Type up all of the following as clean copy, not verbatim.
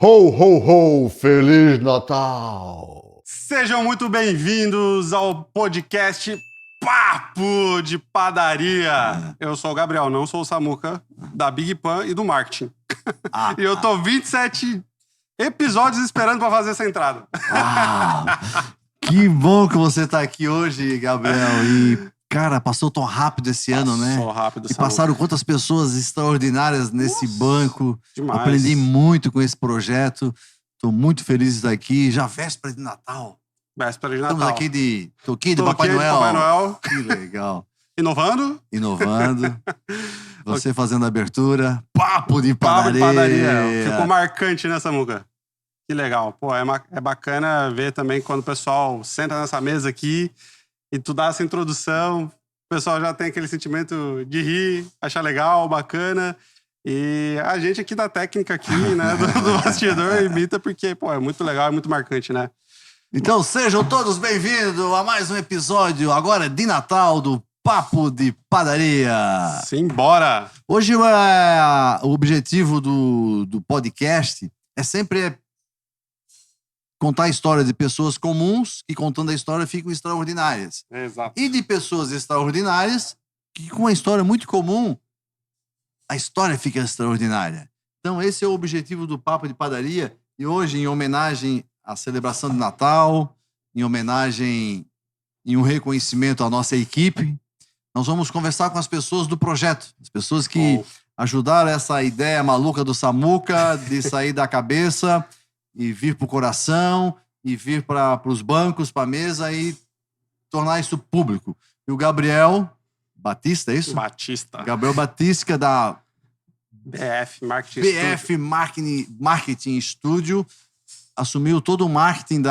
Ho, ho, ho! Feliz Natal! Sejam muito bem-vindos ao podcast Papo de Padaria. Eu sou o Gabriel, não sou o Samuca, da Big Pan e do marketing. E eu tô 27 episódios esperando pra fazer essa entrada. Que bom que você tá aqui hoje, Gabriel. E, cara, passou tão rápido esse ano, né? Passou rápido, E Samuca. passaram quantas pessoas extraordinárias nesse banco. Demais. Aprendi muito com esse projeto. Tô muito feliz de estar aqui. Já véspera de Natal. Véspera de Natal. Estamos aqui de toquinho de Toquinho Papai de Noel. Papai Noel. Que legal. Inovando? Inovando. Você fazendo a abertura. Papo de Papo de Padaria. Padaria. Ficou marcante, né, Samuca? Que legal. Pô, é bacana ver também quando o pessoal senta nessa mesa aqui e tu dá essa introdução, o pessoal já tem aquele sentimento de rir, achar legal, bacana. E a gente aqui da técnica aqui, né, do bastidor imita porque, pô, é muito legal, é muito marcante, né? Então sejam todos bem-vindos a mais um episódio, agora de Natal, do Papo de Padaria. Simbora! Hoje o objetivo do podcast é sempre contar a história de pessoas comuns que, contando a história, ficam extraordinárias. Exato. E de pessoas extraordinárias que, com uma história muito comum, a história fica extraordinária. Então esse é o objetivo do Papo de Padaria. E hoje, em homenagem à celebração de Natal, em homenagem e um reconhecimento à nossa equipe, nós vamos conversar com as pessoas do projeto, as pessoas que ajudaram essa ideia maluca do Samuca de sair da cabeça e vir para o coração, e vir para os bancos, para a mesa e tornar isso público. E o Gabriel Batista, é isso? Batista. Gabriel Batista, da BF Marketing BF Marketing Studio, assumiu todo o marketing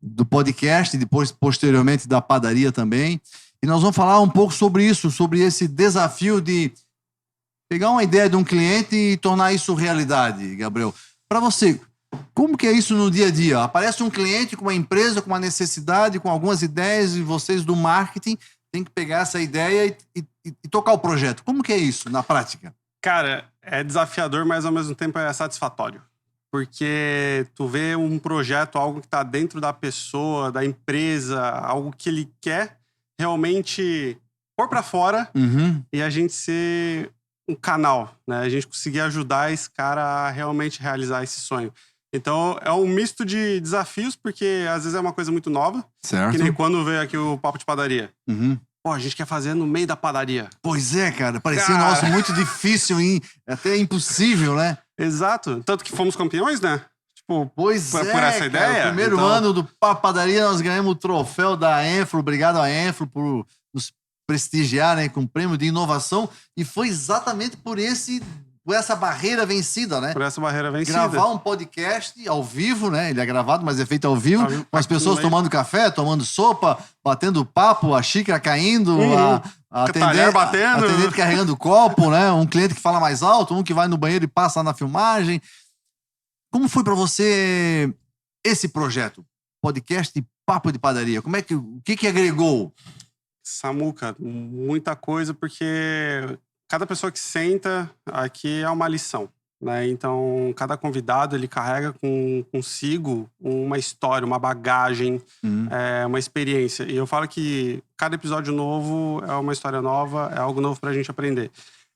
do podcast e depois, posteriormente, da padaria também. E nós vamos falar um pouco sobre isso, sobre esse desafio de pegar uma ideia de um cliente e tornar isso realidade, Gabriel. Para você, como que é isso no dia a dia? Aparece um cliente com uma empresa, com uma necessidade, com algumas ideias, e vocês do marketing têm que pegar essa ideia e tocar o projeto. Como que é isso na prática? Cara, é desafiador, mas ao mesmo tempo é satisfatório. Porque tu vê um projeto, algo que está dentro da pessoa, da empresa, algo que ele quer realmente pôr para fora e a gente ser um canal, né? A gente conseguir ajudar esse cara a realmente realizar esse sonho. Então, é um misto de desafios, porque às vezes é uma coisa muito nova. Certo. Que nem quando veio aqui o Papo de Padaria. Pô, a gente quer fazer no meio da padaria. Pois é, cara. Parecia um negócio muito difícil, até impossível, né? Exato. Tanto que fomos campeões, né? Tipo, Pois por é, essa cara. ideia. O primeiro Então, ano do Papo Padaria, nós ganhamos o troféu da Enfro. Obrigado à Enfro por nos prestigiar, né, com o prêmio de inovação. E foi exatamente por essa barreira vencida, né? Por essa barreira vencida. Gravar um podcast ao vivo, né? Ele é gravado, mas é feito ao vivo, com as pessoas tomando café, tomando sopa, batendo papo, a xícara caindo, a talher batendo. atendente carregando o copo, né? Um cliente que fala mais alto, um que vai no banheiro e passa na filmagem. Como foi para você esse projeto? Podcast Papo de Padaria. O que agregou? Samuca, muita coisa, porque cada pessoa que senta aqui é uma lição, né? Então, cada convidado, ele carrega consigo uma história, uma bagagem, uma experiência. E eu falo que cada episódio novo é uma história nova, é algo novo pra gente aprender.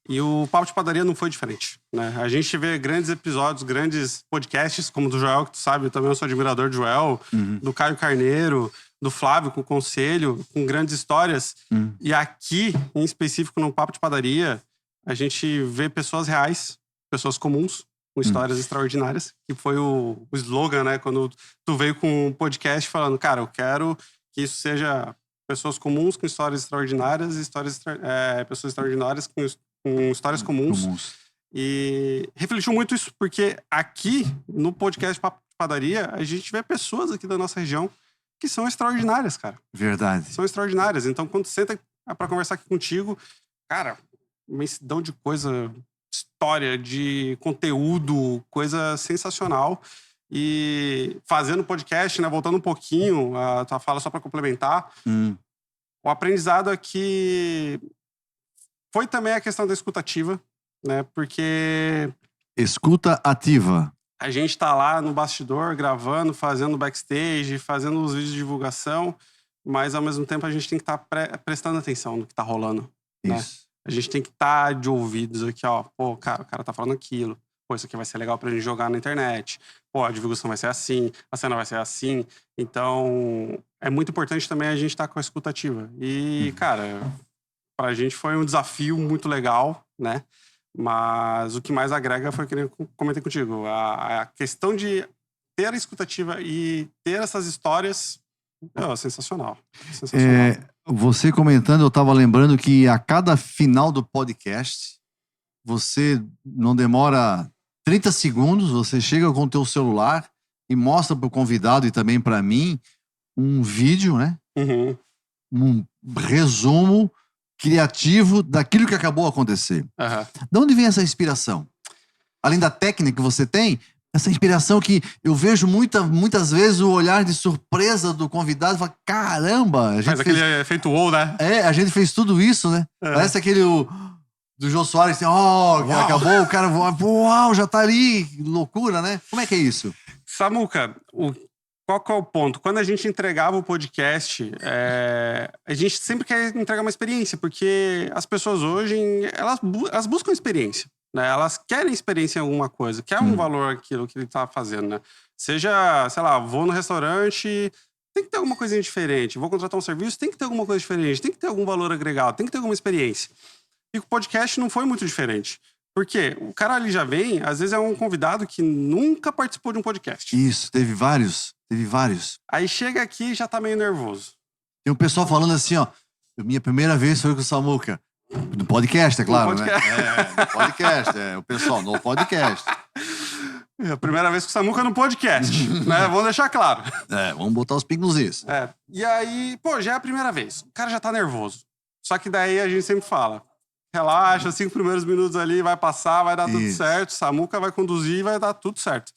E o Papo de Padaria não foi diferente, né? A gente vê grandes episódios, grandes podcasts, como o do Joel, que tu sabe, eu também sou admirador do Joel, do Caio Carneiro, do Flávio com o Conselho, com grandes histórias. E aqui, em específico, no Papo de Padaria, a gente vê pessoas reais, pessoas comuns, com histórias extraordinárias, que foi o slogan, né? Quando tu veio com um podcast falando, cara, eu quero que isso seja pessoas comuns com histórias extraordinárias, pessoas extraordinárias com histórias comuns. E refletiu muito isso, porque aqui, no podcast Papo de Padaria, a gente vê pessoas aqui da nossa região que são extraordinárias, cara. Verdade. São extraordinárias. Então, quando senta pra conversar aqui contigo, cara, imensidão de coisa, história, de conteúdo, coisa sensacional. E fazendo podcast, né, voltando um pouquinho a tua fala só pra complementar, o aprendizado aqui foi também a questão da escutativa, né, porque Escuta ativa. a gente tá lá no bastidor, gravando, fazendo backstage, fazendo os vídeos de divulgação, mas ao mesmo tempo a gente tem que estar prestando atenção no que tá rolando, né? Isso. A gente tem que estar de ouvidos aqui, ó. Pô, cara, o cara tá falando aquilo. Pô, isso aqui vai ser legal pra gente jogar na internet. Pô, a divulgação vai ser assim, a cena vai ser assim. Então, é muito importante também a gente estar com a escuta ativa. E, cara, pra gente foi um desafio muito legal, né? Mas o que mais agrega foi o que eu comentei contigo. A questão de ter a escuta ativa e ter essas histórias é sensacional. Sensacional. Você comentando, eu estava lembrando que a cada final do podcast, você não demora 30 segundos, você chega com o teu celular e mostra para o convidado e também para mim um vídeo, né? Uhum. Um resumo criativo daquilo que acabou de acontecer. Uhum. De onde vem essa inspiração? Além da técnica que você tem, essa inspiração que eu vejo muitas vezes o olhar de surpresa do convidado e fala, caramba, a gente Faz aquele efeito wow, né? a gente fez tudo isso, né? Parece aquele do Jô Soares, assim, que acabou, o cara, uau, já tá ali, que loucura, né? Como é que é isso? Samuca, qual que é o ponto? Quando a gente entregava o podcast, a gente sempre quer entregar uma experiência, porque as pessoas hoje, elas buscam experiência, né? Elas querem experiência em alguma coisa, querem um valor aquilo que ele tá fazendo, né? Seja, sei lá, vou no restaurante, tem que ter alguma coisinha diferente. Vou contratar um serviço, tem que ter alguma coisa diferente, tem que ter algum valor agregado, tem que ter alguma experiência. E o podcast não foi muito diferente. Por quê? O cara ali já vem, às vezes é um convidado que nunca participou de um podcast. Isso, teve vários. Aí chega aqui e já tá meio nervoso. Tem um pessoal falando assim, ó, minha primeira vez foi com o Samuca. No podcast, é claro, né? No podcast, o pessoal, no podcast. É a primeira vez com o Samuca no podcast, né? Vamos deixar claro. Vamos botar os pingos nisso. E aí, pô, já é a primeira vez. O cara já tá nervoso. Só que daí a gente sempre fala, relaxa, 5 primeiros minutos ali, vai passar, vai dar tudo certo. Samuca vai conduzir e vai dar tudo certo.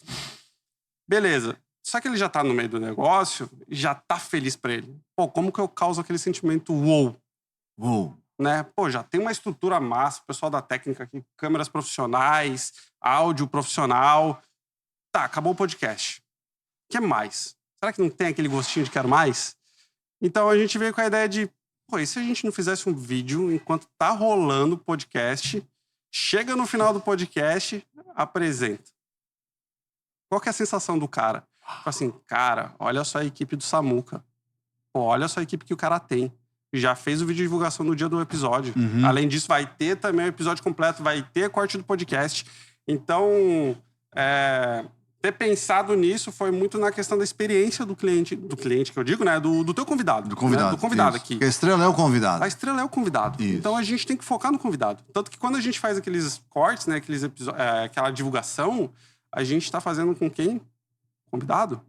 Beleza. Só que ele já tá no meio do negócio e já tá feliz pra ele. Pô, como que eu causo aquele sentimento wow? Né? Pô, já tem uma estrutura massa, o pessoal da técnica aqui, câmeras profissionais, áudio profissional. Tá, acabou o podcast. O que mais? Será que não tem aquele gostinho de quero mais? Então a gente veio com a ideia de, pô, e se a gente não fizesse um vídeo enquanto tá rolando o podcast, chega no final do podcast, apresenta. Qual que é a sensação do cara? Tipo assim, cara, olha só a equipe do Samuca. Pô, olha só a equipe que o cara tem. Já fez o vídeo de divulgação no dia do episódio. Além disso, vai ter também o episódio completo, vai ter corte do podcast. Então, ter pensado nisso foi muito na questão da experiência do cliente que eu digo, né? Do teu convidado. Do convidado. Né? Do convidado isso. aqui. Porque a estrela é o convidado. A estrela é o convidado. Isso. Então a gente tem que focar no convidado. Tanto que quando a gente faz aqueles cortes, né? Aqueles aquela divulgação, a gente tá fazendo com quem? Convidado.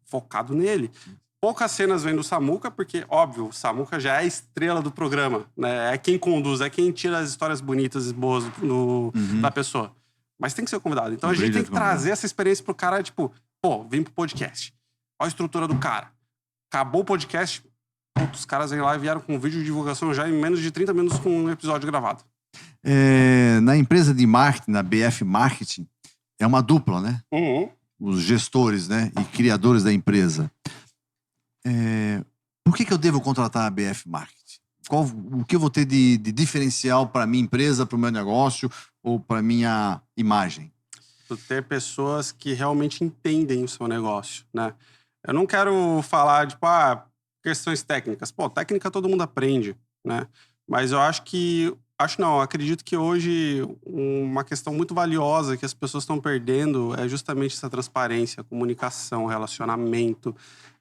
Focado nele. Poucas cenas vêm do Samuca, porque, óbvio, o Samuca já é a estrela do programa, né? É quem conduz, é quem tira as histórias bonitas e boas da pessoa. Mas tem que ser o convidado. Então a gente tem que trazer essa experiência pro cara, tipo, pô, vem pro podcast. Olha a estrutura do cara. Acabou o podcast, os caras vêm lá e vieram com um vídeo de divulgação já em menos de 30 minutos com um episódio gravado. Na empresa de marketing, na BF Marketing, é uma dupla, né? Os gestores, né? E criadores da empresa. Por que eu devo contratar a BF Marketing? O que eu vou ter de diferencial para minha empresa, para o meu negócio ou para minha imagem? Tu ter pessoas que realmente entendem o seu negócio, né? Eu não quero falar, tipo, questões técnicas. Pô, técnica todo mundo aprende, né? Mas eu acredito que hoje uma questão muito valiosa que as pessoas estão perdendo é justamente essa transparência, comunicação, relacionamento,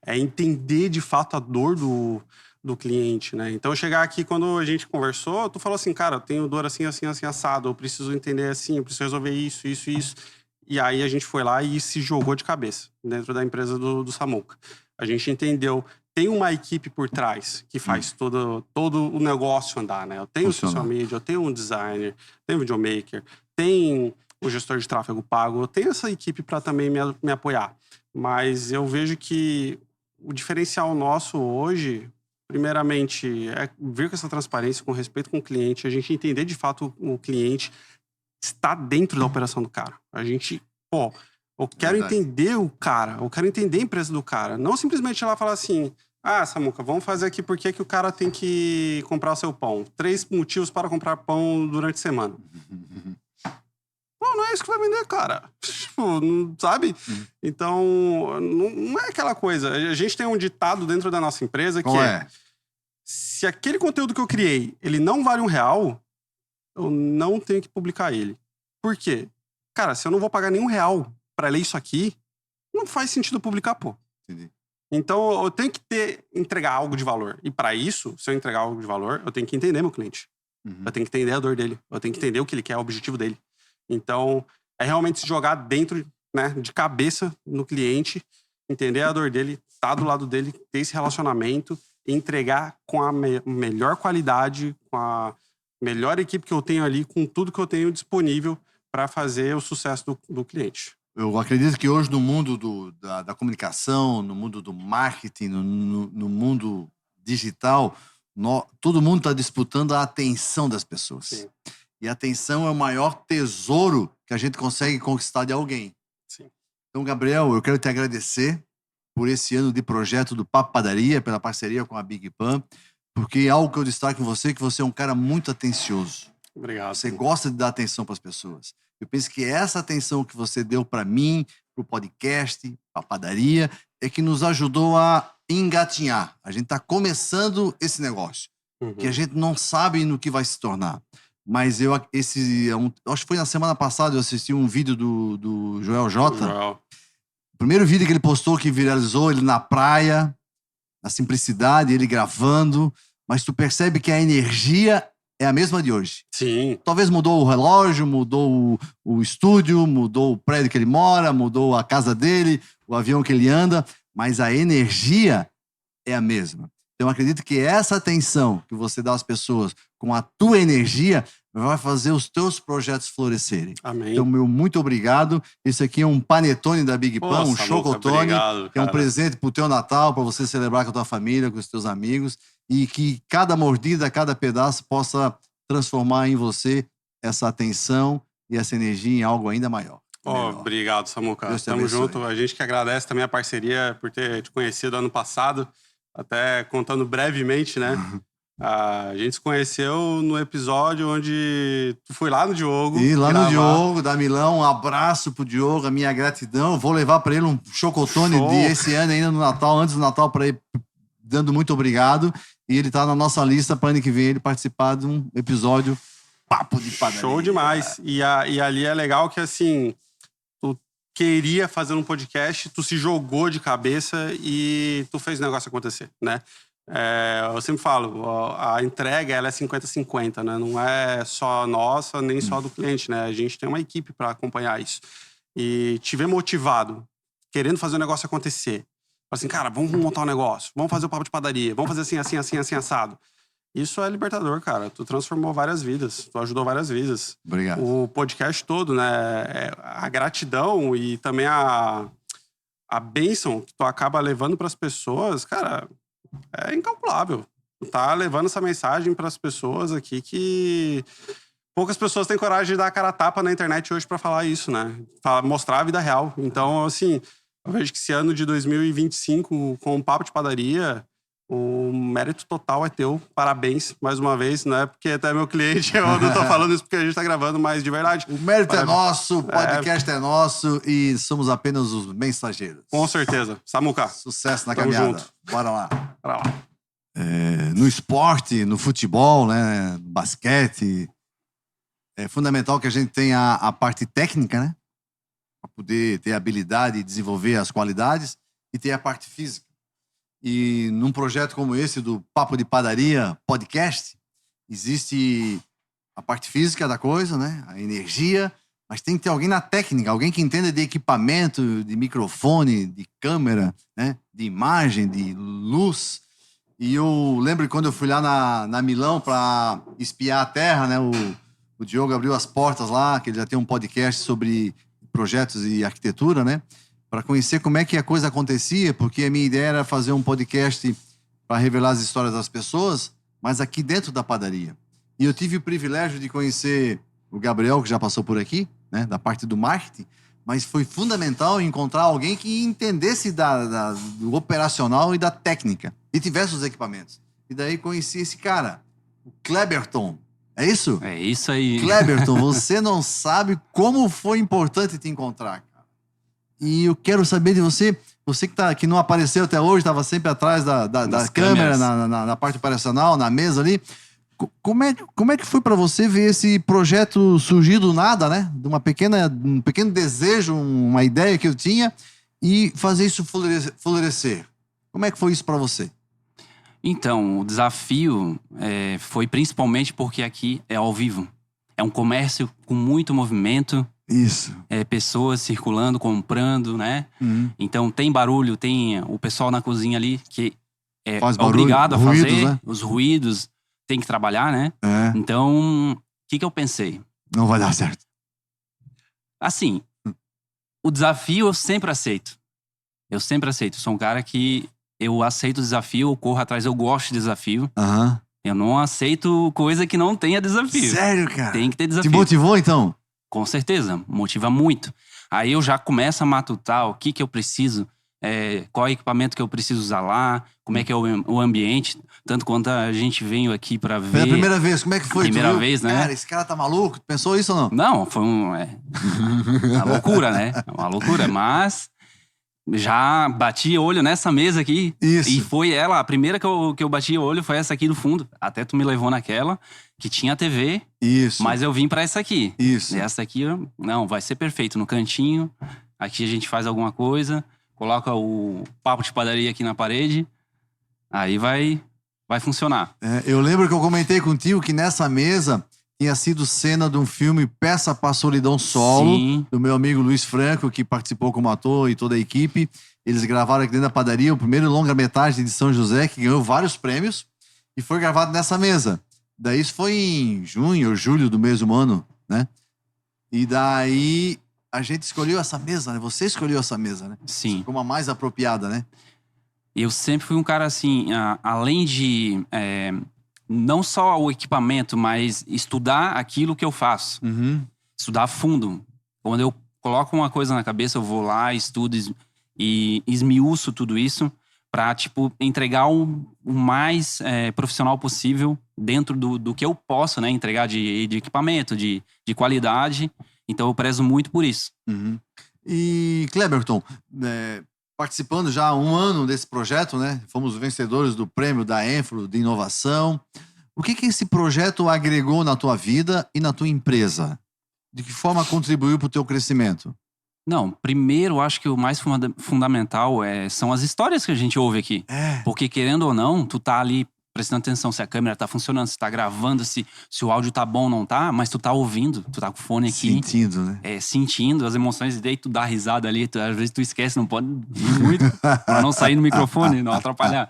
entender de fato a dor do cliente, né? Então, chegar aqui, quando a gente conversou, tu falou assim, cara, eu tenho dor assim, assim, assim, assado, eu preciso entender assim, eu preciso resolver isso, isso, isso. E aí a gente foi lá e se jogou de cabeça dentro da empresa do Samuca. A gente entendeu, tem uma equipe por trás que faz todo o negócio andar, né? Eu tenho o social media, eu tenho um designer, tenho um videomaker, tem o gestor de tráfego pago, eu tenho essa equipe para também me apoiar. Mas eu vejo que o diferencial nosso hoje, primeiramente, é vir com essa transparência, com respeito com o cliente, a gente entender de fato o cliente está dentro da operação do cara. A gente, Eu quero Verdade. entender o cara, eu quero entender a empresa do cara. Não simplesmente ir lá falar assim, Samuca, vamos fazer aqui porque que o cara tem que comprar o seu pão. 3 motivos para comprar pão durante a semana. Pô, não é isso que vai vender, cara. Tipo, não, sabe? Então, não é aquela coisa. A gente tem um ditado dentro da nossa empresa que Qual é? se aquele conteúdo que eu criei, ele não vale R$1, eu não tenho que publicar ele. Por quê? Cara, se eu não vou pagar nenhum R$1 pra ler isso aqui, não faz sentido eu publicar, pô. Entendi. Então, eu tenho que entregar algo de valor. E pra isso, se eu entregar algo de valor, eu tenho que entender meu cliente. Eu tenho que entender a dor dele. Eu tenho que entender o que ele quer, o objetivo dele. Então, é realmente se jogar dentro, né, de cabeça no cliente, entender a dor dele, estar do lado dele, ter esse relacionamento, e entregar com a melhor qualidade, com a melhor equipe que eu tenho ali, com tudo que eu tenho disponível para fazer o sucesso do cliente. Eu acredito que hoje no mundo da comunicação, no mundo do marketing, no mundo digital, todo mundo está disputando a atenção das pessoas. Sim. E a atenção é o maior tesouro que a gente consegue conquistar de alguém. Sim. Então, Gabriel, eu quero te agradecer por esse ano de projeto do Papo Padaria, pela parceria com a Big Pan, porque algo que eu destaco em você é que você é um cara muito atencioso. Obrigado. Você gosta de dar atenção para as pessoas. Eu penso que essa atenção que você deu para mim, para o podcast, para a padaria, é que nos ajudou a engatinhar. A gente está começando esse negócio, que a gente não sabe no que vai se tornar. Mas acho que foi na semana passada, eu assisti um vídeo do Joel J. O primeiro vídeo que ele postou, que viralizou, ele na praia, na simplicidade, ele gravando, mas tu percebe que a energia é a mesma de hoje. Sim. Talvez mudou o relógio, mudou o estúdio, mudou o prédio que ele mora, mudou a casa dele, o avião que ele anda, mas a energia é a mesma. Então, eu acredito que essa atenção que você dá às pessoas com a tua energia vai fazer os teus projetos florescerem. Amém. Então, meu muito obrigado. Isso aqui é um panetone da Big Pan, um chocotone, obrigado, que é um cara. presente pro teu Natal, para você celebrar com a tua família, com os teus amigos, e que cada mordida, cada pedaço possa transformar em você essa atenção e essa energia em algo ainda maior. Obrigado, Samuca. Deus te Tamo abençoe. junto. A gente que agradece também a parceria por ter te conhecido ano passado. Até contando brevemente, né? A gente se conheceu no episódio onde tu foi lá no Diogo. E lá no gravar. Diogo, da Milão, um abraço pro Diogo, a minha gratidão. Vou levar para ele um chocotone Show. desse ano ainda no Natal, antes do Natal, para ele, dando muito obrigado. E ele tá na nossa lista para ano que vem ele participar de um episódio Papo de Padaria. Show demais. E ali é legal que, assim, tu queria fazer um podcast, tu se jogou de cabeça e tu fez o negócio acontecer, né? Eu sempre falo, a entrega ela é 50-50, né? Não é só nossa, nem só do cliente, né? A gente tem uma equipe para acompanhar isso. E te ver motivado, querendo fazer o negócio acontecer. Fala assim, cara, vamos montar um negócio, vamos fazer o papo de padaria, vamos fazer assim, assado. Isso é libertador, cara. Tu transformou várias vidas, tu ajudou várias vidas. Obrigado. O podcast todo, né? A gratidão e também a bênção que tu acaba levando para as pessoas, cara, é incalculável. Tu tá levando essa mensagem para as pessoas aqui que poucas pessoas têm coragem de dar a cara a tapa na internet hoje para falar isso, né? Mostrar a vida real. Então, assim, eu vejo que esse ano de 2025, com o Papo de Padaria, o mérito total é teu. Parabéns, mais uma vez, não é porque até meu cliente, eu não tô falando isso porque a gente tá gravando, mas de verdade. O mérito é nosso, o podcast é nosso e somos apenas os mensageiros. Com certeza. Samuca. Sucesso na Tamo caminhada. junto. Bora lá. Bora lá. No esporte, no futebol, né, no basquete, é fundamental que a gente tenha a parte técnica, né? Para poder ter a habilidade e desenvolver as qualidades e ter a parte física. E num projeto como esse do Papo de Padaria podcast, existe a parte física da coisa, né? A energia, mas tem que ter alguém na técnica, alguém que entenda de equipamento, de microfone, de câmera, né? De imagem, de luz. E eu lembro que quando eu fui lá na Milão para espiar a terra, né? O Diogo abriu as portas lá, que ele já tem um podcast sobre projetos e arquitetura, né? Para conhecer como é que a coisa acontecia, porque a minha ideia era fazer um podcast para revelar as histórias das pessoas, mas aqui dentro da padaria. E eu tive o privilégio de conhecer o Gabriel, que já passou por aqui, né, da parte do marketing, Mas foi fundamental encontrar alguém que entendesse do operacional e da técnica. E tivesse os equipamentos. E daí conheci esse cara, o Kleberton. É isso? É isso aí. Kleberton, você não sabe como foi importante te encontrar, cara. E eu quero saber de você, que não apareceu até hoje, estava sempre atrás da câmera, na parte operacional, na mesa ali. Como é que foi para você ver esse projeto surgir do nada, né? De um pequeno desejo, uma ideia que eu tinha, e fazer isso florescer. Como é que foi isso para você? Então, o desafio foi principalmente porque aqui é ao vivo. É um comércio com muito movimento. Isso. Pessoas circulando, comprando, né? Uhum. Então, tem barulho, tem o pessoal na cozinha ali que é Faz barulho, obrigado a ruídos, fazer. né? Os ruídos, tem que trabalhar, né? É. Então, o que eu pensei? Não vai dar certo. Assim, o desafio eu sempre aceito. Eu sempre aceito. Sou um cara que eu aceito o desafio, eu corro atrás, eu gosto de desafio. Aham. Eu não aceito coisa que não tenha desafio. Sério, cara? Tem que ter Te desafio. motivou, então? Com certeza, motiva muito. Aí eu já começo a matutar o que eu preciso, qual equipamento que eu preciso usar lá, como é que é o ambiente. Tanto quanto a gente veio aqui pra ver. Pela primeira vez, como é que foi? Primeira vez, né? Cara, esse cara tá maluco? Pensou isso ou não? Não, foi uma loucura, né? Uma loucura, mas já bati olho nessa mesa aqui. Isso. E foi ela, a primeira que eu bati olho foi essa aqui do fundo. Até tu me levou naquela, que tinha TV, Isso. mas eu vim pra essa aqui. Isso. E essa aqui, não, vai ser perfeito. No cantinho, aqui a gente faz alguma coisa, coloca o papo de padaria aqui na parede, aí vai funcionar. Eu lembro que eu comentei contigo que nessa mesa tinha sido cena de um filme Peça para Solidão Solo, Sim. do meu amigo Luiz Franco, que participou como ator e toda a equipe. Eles gravaram aqui dentro da padaria o primeiro longa-metragem de São José, que ganhou vários prêmios, e foi gravado nessa mesa. Daí isso foi em junho ou julho do mesmo ano, né? E daí a gente escolheu essa mesa, né? Você escolheu essa mesa, né? Sim. Como a mais apropriada, né? Eu sempre fui um cara assim, além de não só o equipamento, mas estudar aquilo que eu faço. Uhum. Estudar a fundo. Quando eu coloco uma coisa na cabeça, eu vou lá, estudo e esmiuço tudo isso pra, tipo, entregar o mais profissional possível dentro do que eu posso, né? Entregar de equipamento, de qualidade. Então eu prezo muito por isso. Uhum. E, Kleberton, participando já há um ano desse projeto, né? Fomos vencedores do prêmio da Enfro de inovação. O que esse projeto agregou na tua vida e na tua empresa? De que forma contribuiu para o teu crescimento? Não, primeiro, eu acho que o mais fundamental são as histórias que a gente ouve aqui. Porque, querendo ou não, tu tá ali prestando atenção se a câmera tá funcionando, se tá gravando, se o áudio tá bom ou não tá, mas tu tá ouvindo, tu tá com o fone aqui. Sentindo, né? Sentindo as emoções, e daí tu dá risada ali, às vezes tu esquece, não pode rir muito, pra não sair no microfone, não atrapalhar.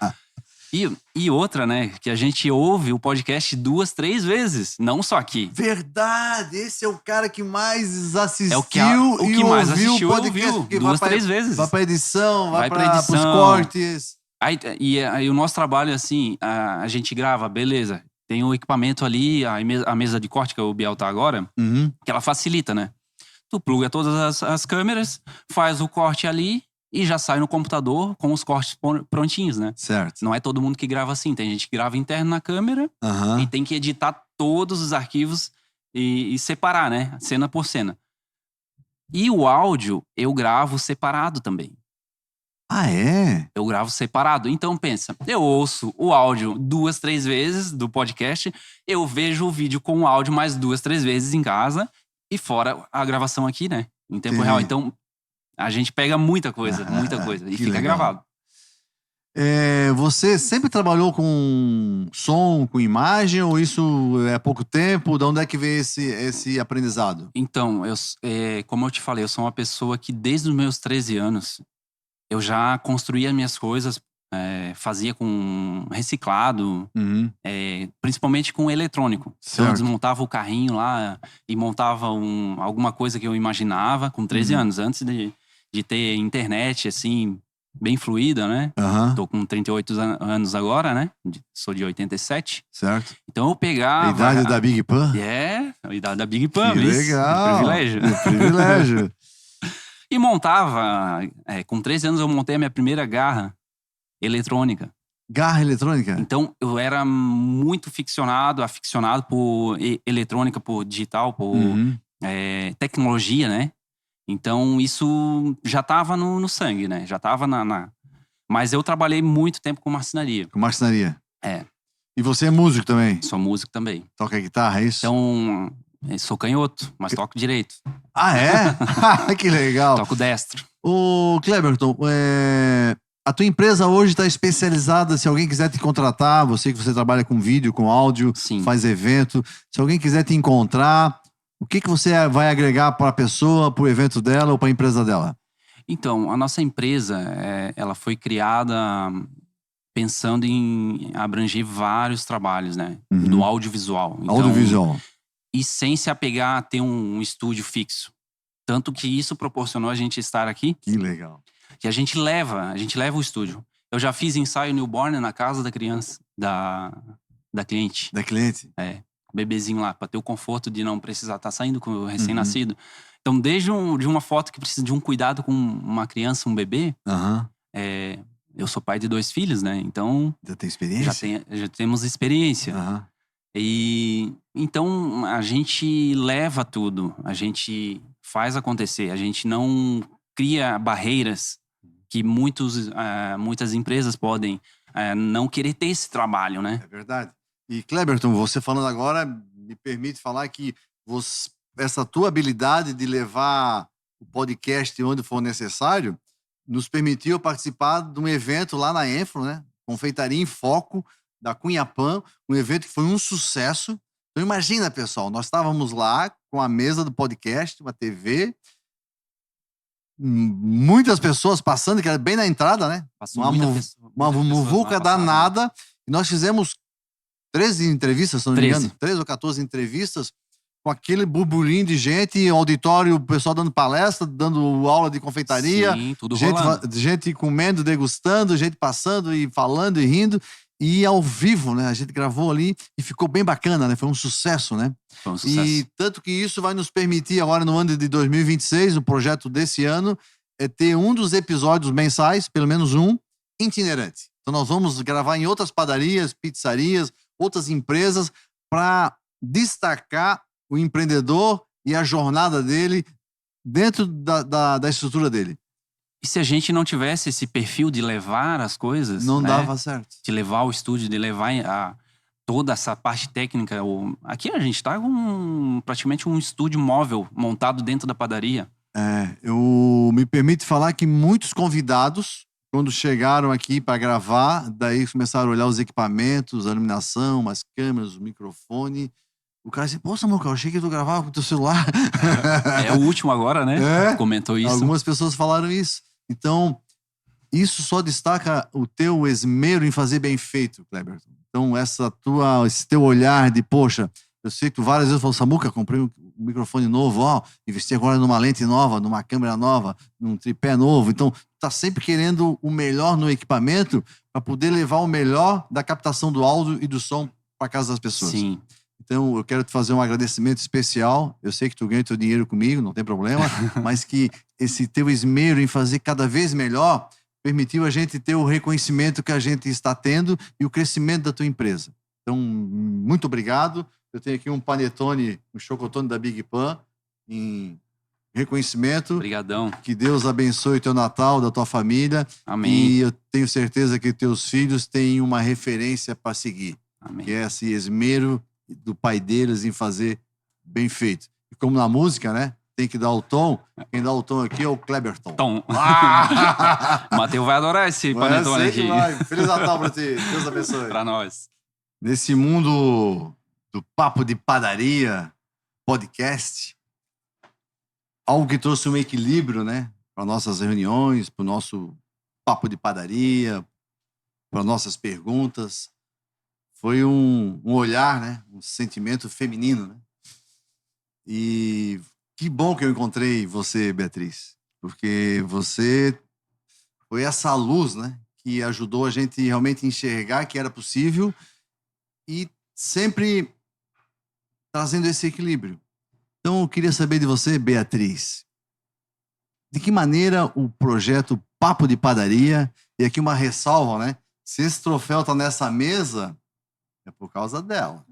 E outra, né, que a gente ouve o podcast 2, 3 vezes, não só aqui. Verdade! Esse é o cara que mais assistiu O que mais assistiu, o podcast. ouviu 2, 3 vezes. Vai pra edição, vai pra edição. pros cortes. Aí o nosso trabalho é assim, a gente grava, beleza. Tem o equipamento ali, a mesa de corte que o Biel tá agora, Uhum. que ela facilita, né? Tu pluga todas as câmeras, faz o corte ali e já sai no computador com os cortes prontinhos, né? Certo. Não é todo mundo que grava assim. Tem gente que grava interno na câmera Uhum. e tem que editar todos os arquivos e separar, né? Cena por cena. E o áudio, eu gravo separado também. Ah, é? Eu gravo separado. Então, pensa, eu ouço o áudio 2, 3 vezes do podcast, eu vejo o vídeo com o áudio mais 2, 3 vezes em casa e fora a gravação aqui, né? Em tempo real. Então, a gente pega muita coisa e fica legal. gravado. Você sempre trabalhou com som, com imagem, ou isso é há pouco tempo? De onde é que veio esse aprendizado? Então, como eu te falei, eu sou uma pessoa que desde os meus 13 anos, eu já construía minhas coisas, fazia com reciclado, Uhum. principalmente com eletrônico. Então, Certo. eu desmontava o carrinho lá e montava alguma coisa que eu imaginava com 13 anos, antes de ter internet, assim, bem fluida, né? Aham. Tô com 38 anos agora, né? Sou de 87. Certo. Então eu pegava... A idade da Big Pan? A idade da Big Pan, Que isso. legal. Privilégio. Privilégio. E montava, com 13 anos eu montei a minha primeira garra eletrônica. Garra eletrônica? Então eu era muito aficionado por eletrônica, por digital, por Uhum. tecnologia, né? Então isso já tava no sangue, né? Já tava Mas eu trabalhei muito tempo com marcenaria. Com marcenaria. É. E você é músico também? Sou músico também. Toca guitarra, é isso? Então, eu sou canhoto, mas toco direito. Ah, é? Que legal. Toco destro. Ô, Cleberton, a tua empresa hoje está especializada, se alguém quiser te contratar, você que você trabalha com vídeo, com áudio, Sim. faz evento, se alguém quiser te encontrar, o que você vai agregar para a pessoa, para o evento dela ou para a empresa dela? Então, a nossa empresa, ela foi criada pensando em abranger vários trabalhos, né? Uhum. Do audiovisual. Então, Audiovisual. E sem se apegar a ter um estúdio fixo. Tanto que isso proporcionou a gente estar aqui. Que legal. Que a gente leva o estúdio. Eu já fiz ensaio newborn na casa da criança, da cliente. Da cliente? O bebezinho lá, para ter o conforto de não precisar estar saindo com o recém-nascido. Então, desde de uma foto que precisa de um cuidado com uma criança, um bebê, eu sou pai de 2 filhos, né? Então, Já tem experiência? já temos experiência. Aham. E então a gente leva tudo, a gente faz acontecer, a gente não cria barreiras que muitas empresas podem não querer ter esse trabalho, né? É verdade. E Cleberton, você falando agora, me permite falar que essa tua habilidade de levar o podcast onde for necessário nos permitiu participar de um evento lá na Enfro, né? Confeitaria em Foco, da Cunha Pan, um evento que foi um sucesso. Então imagina, pessoal, nós estávamos lá com a mesa do podcast, uma TV, muitas pessoas passando, que era bem na entrada, né? Passou Uma muita pessoa- Uma muitas pessoas muvuca lá passaram. danada. E nós fizemos 13 entrevistas, se não me 13. engano. 13 ou 14 entrevistas com aquele burburinho de gente, auditório, o pessoal dando palestra, dando aula de confeitaria. Sim, tudo rolando. Gente comendo, degustando, gente passando e falando e rindo. E ao vivo, né? A gente gravou ali e ficou bem bacana, né? Foi um sucesso, né? Foi um sucesso. E tanto que isso vai nos permitir agora no ano de 2026, o projeto desse ano, é ter um dos episódios mensais, pelo menos um, itinerante. Então nós vamos gravar em outras padarias, pizzarias, outras empresas para destacar o empreendedor e a jornada dele dentro da estrutura dele. E se a gente não tivesse esse perfil de levar as coisas, Não né? dava certo. De levar o estúdio, de levar toda essa parte técnica. Aqui a gente está com praticamente um estúdio móvel montado dentro da padaria. Eu me permito falar que muitos convidados, quando chegaram aqui para gravar, daí começaram a olhar os equipamentos, a iluminação, as câmeras, o microfone. O cara disse, pô, Samuca, eu achei que tu gravava com o teu celular. É o último agora, né? Comentou isso. Algumas pessoas falaram isso. Então, isso só destaca o teu esmero em fazer bem feito, Cleberton. Então, esse teu olhar de, poxa, eu sei que tu várias vezes falou, Samuca, comprei um microfone novo, investi agora numa lente nova, numa câmera nova, num tripé novo. Então, tá sempre querendo o melhor no equipamento para poder levar o melhor da captação do áudio e do som para casa das pessoas. Sim. Então, eu quero te fazer um agradecimento especial. Eu sei que tu ganha teu dinheiro comigo, não tem problema, mas que esse teu esmero em fazer cada vez melhor permitiu a gente ter o reconhecimento que a gente está tendo e o crescimento da tua empresa. Então, muito obrigado. Eu tenho aqui um panetone, um chocotone da Big Pan, em reconhecimento. Obrigadão. Que Deus abençoe o teu Natal, da tua família. Amém. E eu tenho certeza que teus filhos têm uma referência para seguir. Amém. Que é esse esmero do pai deles em fazer bem feito. E como na música, né? Tem que dar o tom. Quem dá o tom aqui é o Cleberton. Tom. Ah! Matheus vai adorar esse panetone aqui. Feliz Natal pra ti. Deus abençoe. Pra nós. Nesse mundo do papo de padaria, podcast, algo que trouxe um equilíbrio, né? Para nossas reuniões, para o nosso papo de padaria, para nossas perguntas. Foi um olhar, né? Um sentimento feminino, né? E que bom que eu encontrei você, Beatriz, porque você foi essa luz, né? Que ajudou a gente realmente enxergar que era possível e sempre trazendo esse equilíbrio. Então, eu queria saber de você, Beatriz, de que maneira o projeto Papo de Padaria, e aqui uma ressalva, né? Se esse troféu tá nessa mesa, é por causa dela,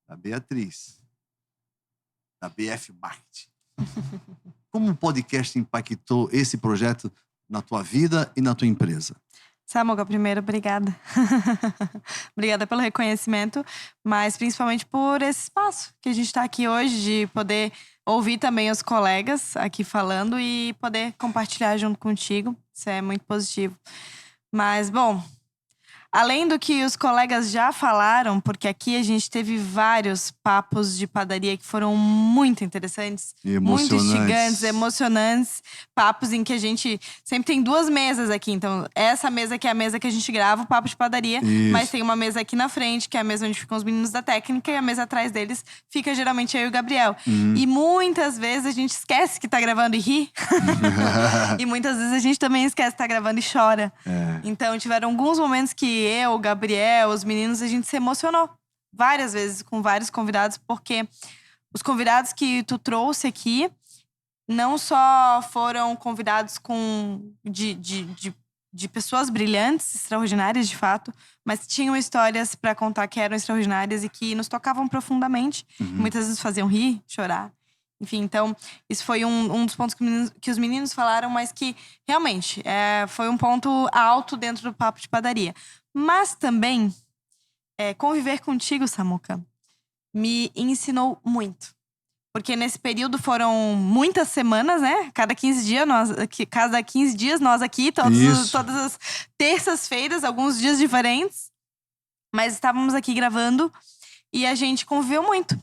da Beatriz, da BF Marketing. Como o podcast impactou esse projeto na tua vida e na tua empresa? Samuca, primeiro, obrigada. Obrigada pelo reconhecimento, mas principalmente por esse espaço que a gente está aqui hoje, de poder ouvir também os colegas aqui falando e poder compartilhar junto contigo. Isso é muito positivo. Mas, bom, além do que os colegas já falaram, porque aqui a gente teve vários papos de padaria que foram muito interessantes, muito instigantes, emocionantes. Papos em que a gente sempre tem 2 mesas aqui. Então, essa mesa aqui é a mesa que a gente grava o papo de padaria. Isso. Mas tem uma mesa aqui na frente, que é a mesa onde ficam os meninos da técnica. E a mesa atrás deles fica geralmente eu e o Gabriel. E muitas vezes a gente esquece que tá gravando e ri. E muitas vezes a gente também esquece que tá gravando e chora. Então, tiveram alguns momentos que eu, o Gabriel, os meninos, a gente se emocionou. Várias vezes com vários convidados, porque os convidados que tu trouxe aqui não só foram convidados de pessoas brilhantes, extraordinárias de fato, mas tinham histórias para contar que eram extraordinárias e que nos tocavam profundamente. Muitas vezes faziam rir, chorar. Enfim, então, isso foi um dos pontos que os meninos falaram, mas que realmente foi um ponto alto dentro do papo de padaria. Mas também, conviver contigo, Samuca, me ensinou muito. Porque nesse período foram muitas semanas, né? Cada 15 dias nós aqui, todas as terças-feiras, alguns dias diferentes. Mas estávamos aqui gravando e a gente conviveu muito.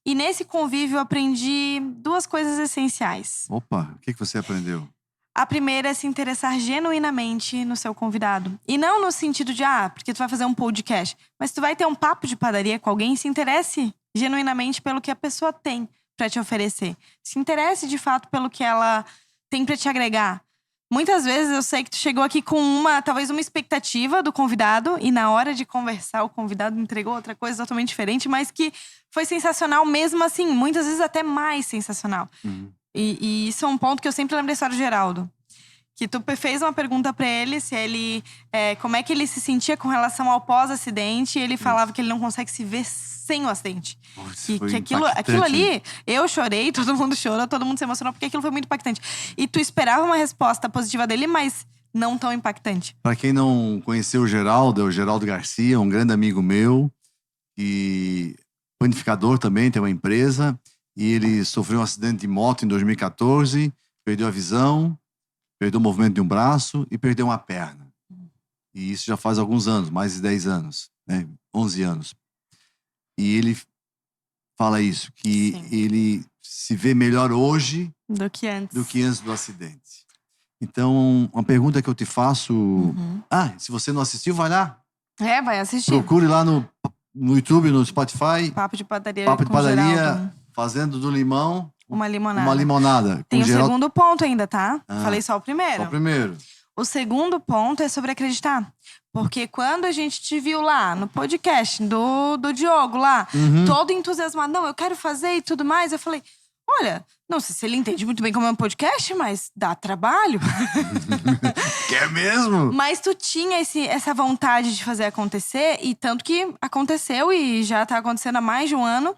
E nesse convívio eu aprendi 2 coisas essenciais. Opa, o que você aprendeu? A primeira é se interessar genuinamente no seu convidado. E não no sentido de, porque tu vai fazer um podcast. Mas tu vai ter um papo de padaria com alguém, se interesse genuinamente pelo que a pessoa tem pra te oferecer. Se interesse de fato pelo que ela tem pra te agregar. Muitas vezes eu sei que tu chegou aqui com talvez uma expectativa do convidado, e na hora de conversar o convidado entregou outra coisa totalmente diferente, mas que foi sensacional mesmo assim, muitas vezes até mais sensacional. E isso é um ponto que eu sempre lembro da história do Geraldo. Que tu fez uma pergunta pra ele, se ele como é que ele se sentia com relação ao pós-acidente, e ele falava que ele não consegue se ver sem o acidente. Que aquilo ali, eu chorei, todo mundo chorou, todo mundo se emocionou, porque aquilo foi muito impactante. E tu esperava uma resposta positiva dele, mas não tão impactante. Para quem não conheceu o Geraldo, é o Geraldo Garcia, um grande amigo meu, e panificador também, tem uma empresa, e ele sofreu um acidente de moto em 2014, perdeu a visão, perdeu o movimento de um braço e perdeu uma perna. E isso já faz alguns anos, mais de 10 anos, né? 11 anos. E ele fala isso, que Sim. ele se vê melhor hoje Do que antes do acidente. Então, uma pergunta que eu te faço... se você não assistiu, vai lá. Vai assistir. Procure lá no YouTube, no Spotify. Papo de padaria Papo de com padaria, Geraldo. fazendo do limão Uma limonada. uma limonada. Tem com o Geraldo... segundo ponto ainda, tá? Ah. Falei só o primeiro. Só o primeiro. O segundo ponto é sobre acreditar. Porque quando a gente te viu lá no podcast do Diogo lá, todo entusiasmado, não, eu quero fazer e tudo mais, eu falei, olha, não sei se ele entende muito bem como é um podcast, mas dá trabalho. Quer mesmo? Mas tu tinha essa vontade de fazer acontecer, e tanto que aconteceu e já tá acontecendo há mais de um ano.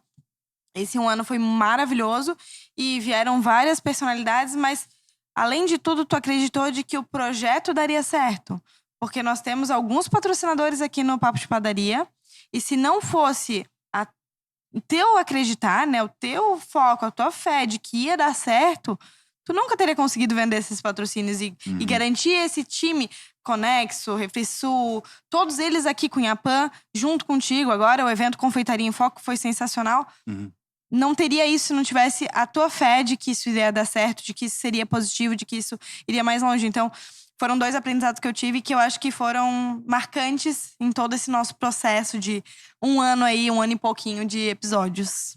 Esse um ano foi maravilhoso e vieram várias personalidades, mas além de tudo, tu acreditou de que o projeto daria certo. Porque nós temos alguns patrocinadores aqui no Papo de Padaria, e se não fosse o teu acreditar, né, o teu foco, a tua fé de que ia dar certo, tu nunca teria conseguido vender esses patrocínios e garantir esse time Conexo, Refrisul, todos eles aqui com Inhapan, junto contigo. Agora o evento Confeitaria em Foco foi sensacional. Não teria isso se não tivesse a tua fé de que isso iria dar certo, de que isso seria positivo, de que isso iria mais longe. Então, foram 2 aprendizados que eu tive que eu acho que foram marcantes em todo esse nosso processo de um ano e pouquinho de episódios.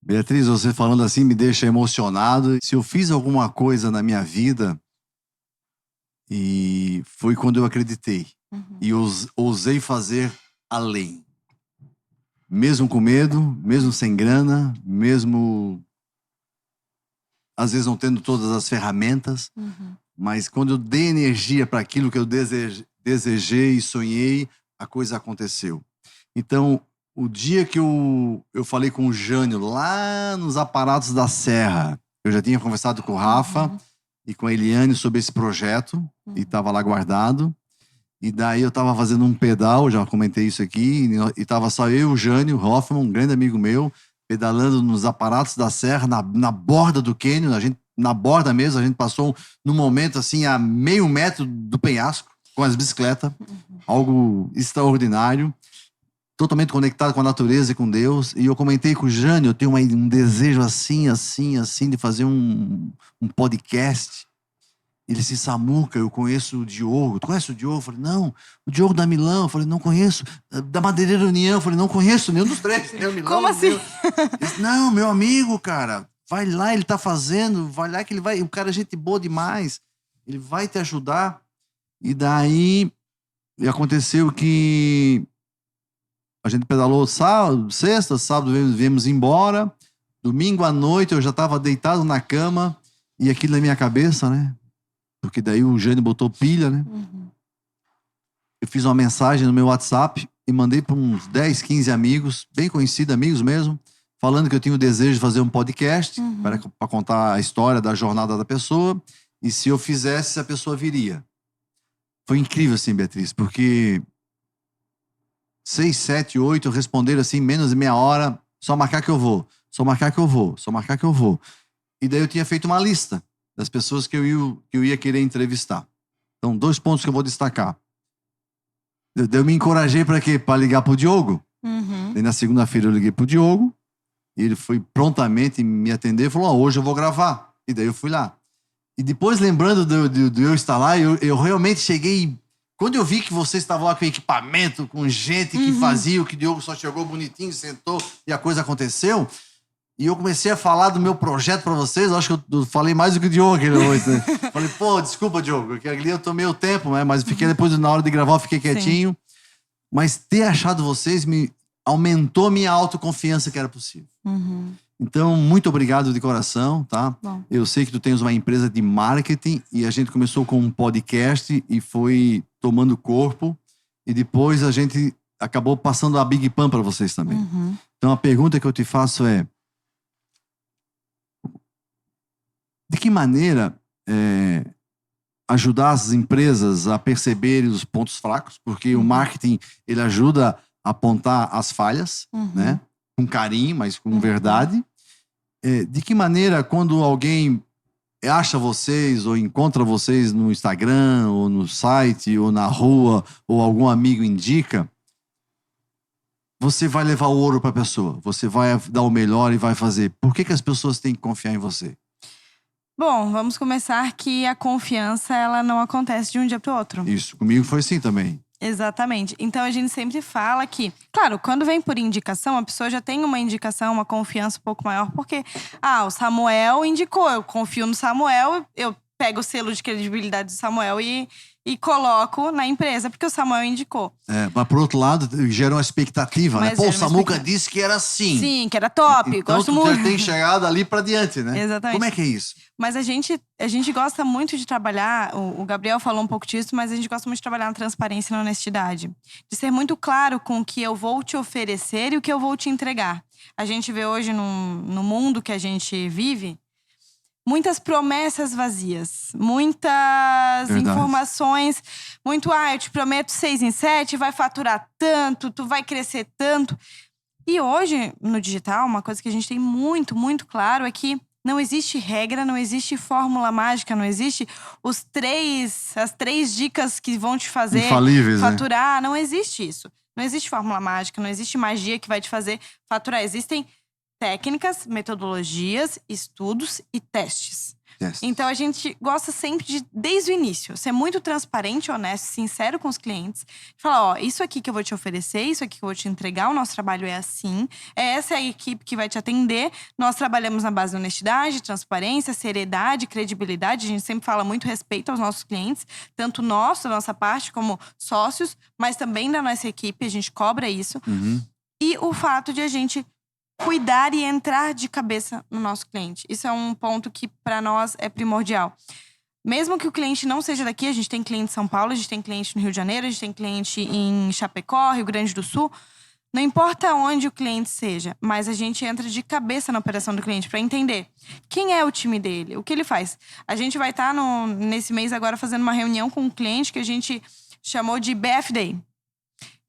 Beatriz, você falando assim me deixa emocionado. Se eu fiz alguma coisa na minha vida, e foi quando eu acreditei. E ousei fazer além. Mesmo com medo, mesmo sem grana, mesmo às vezes não tendo todas as ferramentas, mas quando eu dei energia para aquilo que eu desejei e sonhei, a coisa aconteceu. Então, o dia que eu falei com o Jânio lá nos aparatos da Serra, eu já tinha conversado com o Rafa e com a Eliane sobre esse projeto e estava lá guardado. E daí eu estava fazendo um pedal, já comentei isso aqui, e estava só eu, o Jânio Hoffman, um grande amigo meu, pedalando nos aparatos da Serra, na borda do cânion, na borda mesmo, a gente passou num momento assim a meio metro do penhasco, com as bicicletas, algo extraordinário, totalmente conectado com a natureza e com Deus. E eu comentei com o Jânio, eu tenho um desejo assim, de fazer um podcast. Ele disse, Samuca, eu conheço o Diogo. Tu conhece o Diogo? Eu falei, não. O Diogo da Milão? Eu falei, não conheço. Da Madeireira União? Eu falei, não conheço nenhum dos três. Nem o Milão, Como assim? Ele disse, não, meu amigo, cara. Vai lá, ele tá fazendo. Vai lá que ele vai... O cara é gente boa demais. Ele vai te ajudar. E daí, aconteceu que a gente pedalou sexta, sábado viemos embora. Domingo à noite eu já tava deitado na cama. E aquilo na minha cabeça, né? Porque daí o Jânio botou pilha, né? Eu fiz uma mensagem no meu WhatsApp e mandei para uns 10, 15 amigos, bem conhecidos, amigos mesmo, falando que eu tinha o desejo de fazer um podcast para contar a história da jornada da pessoa. E se eu fizesse, a pessoa viria. Foi incrível, assim, Beatriz, porque 6, 7, 8 responderam assim, menos de meia hora, só marcar que eu vou, só marcar que eu vou, só marcar que eu vou. E daí eu tinha feito uma lista das pessoas que eu ia querer entrevistar. Então, 2 pontos que eu vou destacar. Eu me encorajei para quê? Para ligar pro Diogo. Daí na segunda-feira eu liguei pro Diogo, e ele foi prontamente me atender e falou, hoje eu vou gravar. E daí eu fui lá. E depois, lembrando de eu estar lá, eu realmente cheguei... Quando eu vi que você estava lá com equipamento, com gente que fazia, o que o Diogo só chegou bonitinho, sentou e a coisa aconteceu... E eu comecei a falar do meu projeto pra vocês. Eu acho que eu falei mais do que o Diogo aquele hoje, né? Falei, pô, desculpa, Diogo, porque ali eu tomei o tempo, né? Mas fiquei depois, na hora de gravar, eu fiquei quietinho. Mas ter achado vocês me aumentou a minha autoconfiança que era possível. Então, muito obrigado de coração, tá? Bom. Eu sei que tu tens uma empresa de marketing e a gente começou com um podcast e foi tomando corpo. E depois a gente acabou passando a Big Pan para vocês também. Então, a pergunta que eu te faço é: de que maneira ajudar as empresas a perceberem os pontos fracos? Porque o marketing, ele ajuda a apontar as falhas, né? Com carinho, mas com verdade. De que maneira, quando alguém acha vocês ou encontra vocês no Instagram, ou no site, ou na rua, ou algum amigo indica, você vai levar o ouro para a pessoa? Você vai dar o melhor e vai fazer? Por que as pessoas têm que confiar em você? Bom, vamos começar que a confiança, ela não acontece de um dia para o outro. Isso, comigo foi assim também. Exatamente. Então, a gente sempre fala que, claro, quando vem por indicação, a pessoa já tem uma indicação, uma confiança um pouco maior, porque, o Samuel indicou, eu confio no Samuel, eu pego o selo de credibilidade do Samuel e coloco na empresa, porque o Samuel indicou. Mas por outro lado, gera uma expectativa, né? Mas Pô, gera o uma Samuca expectativa. disse que era assim. Sim, que era top, Então gosto tu muito. já tem chegado ali pra diante, né? Exatamente. Como é que é isso? Mas a gente gosta muito de trabalhar, o Gabriel falou um pouco disso, mas a gente gosta muito de trabalhar na transparência e na honestidade. De ser muito claro com o que eu vou te oferecer e o que eu vou te entregar. A gente vê hoje no mundo que a gente vive, muitas promessas vazias, muitas informações, muito, eu te prometo 6 em 7, vai faturar tanto, tu vai crescer tanto. E hoje, no digital, uma coisa que a gente tem muito, muito claro é que não existe regra, não existe fórmula mágica, não existe as 3 dicas que vão te fazer Infalíveis, faturar. Não existe isso. Não existe fórmula mágica, não existe magia que vai te fazer faturar. Existem técnicas, metodologias, estudos e testes. Então, a gente gosta sempre de, desde o início, ser muito transparente, honesto, sincero com os clientes. Falar, isso aqui que eu vou te oferecer, isso aqui que eu vou te entregar, o nosso trabalho é assim. Essa é a equipe que vai te atender. Nós trabalhamos na base da honestidade, transparência, seriedade, credibilidade. A gente sempre fala muito respeito aos nossos clientes. Tanto nosso, da nossa parte, como sócios, mas também da nossa equipe. A gente cobra isso. E o fato de a gente cuidar e entrar de cabeça no nosso cliente. Isso é um ponto que para nós é primordial. Mesmo que o cliente não seja daqui, a gente tem cliente em São Paulo, a gente tem cliente no Rio de Janeiro, a gente tem cliente em Chapecó, Rio Grande do Sul. Não importa onde o cliente seja, mas a gente entra de cabeça na operação do cliente para entender quem é o time dele, o que ele faz. A gente vai estar nesse mês agora fazendo uma reunião com um cliente que a gente chamou de BF Day.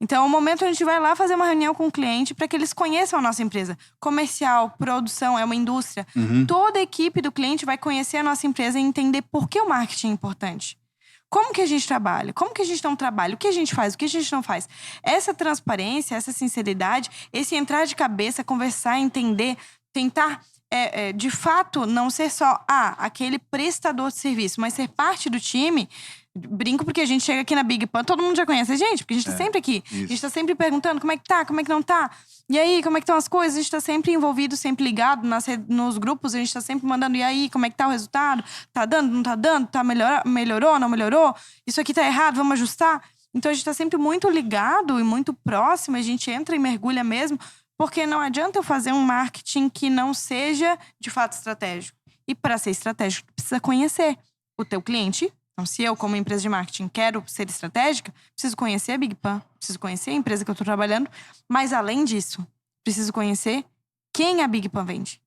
Então, é o momento onde a gente vai lá fazer uma reunião com o cliente para que eles conheçam a nossa empresa. Comercial, produção, é uma indústria. Toda a equipe do cliente vai conhecer a nossa empresa e entender por que o marketing é importante. Como que a gente trabalha? Como que a gente não trabalha? O que a gente faz? O que a gente não faz? Essa transparência, essa sinceridade, esse entrar de cabeça, conversar, entender, tentar, de fato, não ser só aquele prestador de serviço, mas ser parte do time. Brinco porque a gente chega aqui na Big Pan, todo mundo já conhece a gente, porque a gente tá sempre aqui. Isso. A gente tá sempre perguntando como é que tá, como é que não tá. E aí, como é que estão as coisas? A gente tá sempre envolvido, sempre ligado nos grupos. A gente tá sempre mandando, e aí, como é que tá o resultado? Tá dando, não tá dando? Tá melhorou, não melhorou? Isso aqui tá errado, vamos ajustar? Então a gente tá sempre muito ligado e muito próximo. A gente entra e mergulha mesmo. Porque não adianta eu fazer um marketing que não seja, de fato, estratégico. E para ser estratégico, tu precisa conhecer o teu cliente. Então, se eu, como empresa de marketing, quero ser estratégica, preciso conhecer a Big Pan, preciso conhecer a empresa que eu estou trabalhando. Mas, além disso, preciso conhecer quem a Big Pan vende.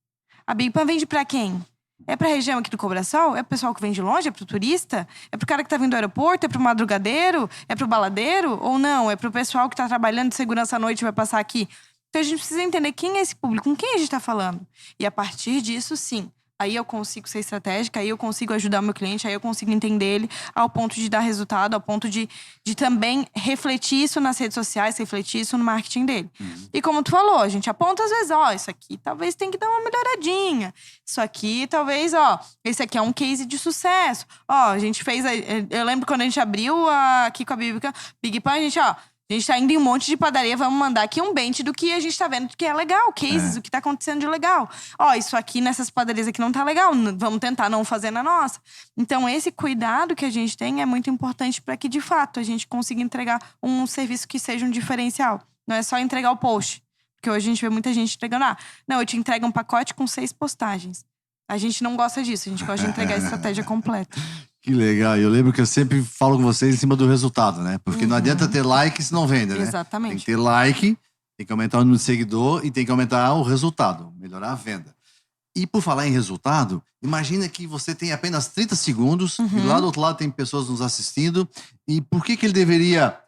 A Big Pan vende para quem? É para a região aqui do Cobrasol? É pro pessoal que vem de longe? É pro turista? É pro cara que tá vindo do aeroporto? É pro madrugadeiro? É pro baladeiro? Ou não? É pro pessoal que tá trabalhando de segurança à noite e vai passar aqui? Então, a gente precisa entender quem é esse público, com quem a gente tá falando. E, a partir disso, sim, aí eu consigo ser estratégica, aí eu consigo ajudar o meu cliente, aí eu consigo entender ele ao ponto de dar resultado, ao ponto de também refletir isso nas redes sociais, refletir isso no marketing dele. E como tu falou, a gente aponta às vezes, isso aqui talvez tem que dar uma melhoradinha. Isso aqui talvez, esse aqui é um case de sucesso. A gente fez, eu lembro quando a gente abriu aqui com a Big Pan, a gente tá indo em um monte de padaria, vamos mandar aqui um bench do que a gente tá vendo que é legal, cases, o que tá acontecendo de legal. Isso aqui nessas padarias aqui não tá legal, vamos tentar não fazer na nossa. Então, esse cuidado que a gente tem é muito importante para que, de fato, a gente consiga entregar um serviço que seja um diferencial. Não é só entregar o post. Porque hoje a gente vê muita gente entregando, não, eu te entrego um pacote com 6 postagens. A gente não gosta disso, a gente gosta de entregar a estratégia completa. Que legal. Eu lembro que eu sempre falo com vocês em cima do resultado, né? Porque não adianta ter like se não vende, né? Exatamente. Tem que ter like, tem que aumentar o número de seguidor e tem que aumentar o resultado, melhorar a venda. E por falar em resultado, imagina que você tem apenas 30 segundos e lá do outro lado tem pessoas nos assistindo. E por que ele deveria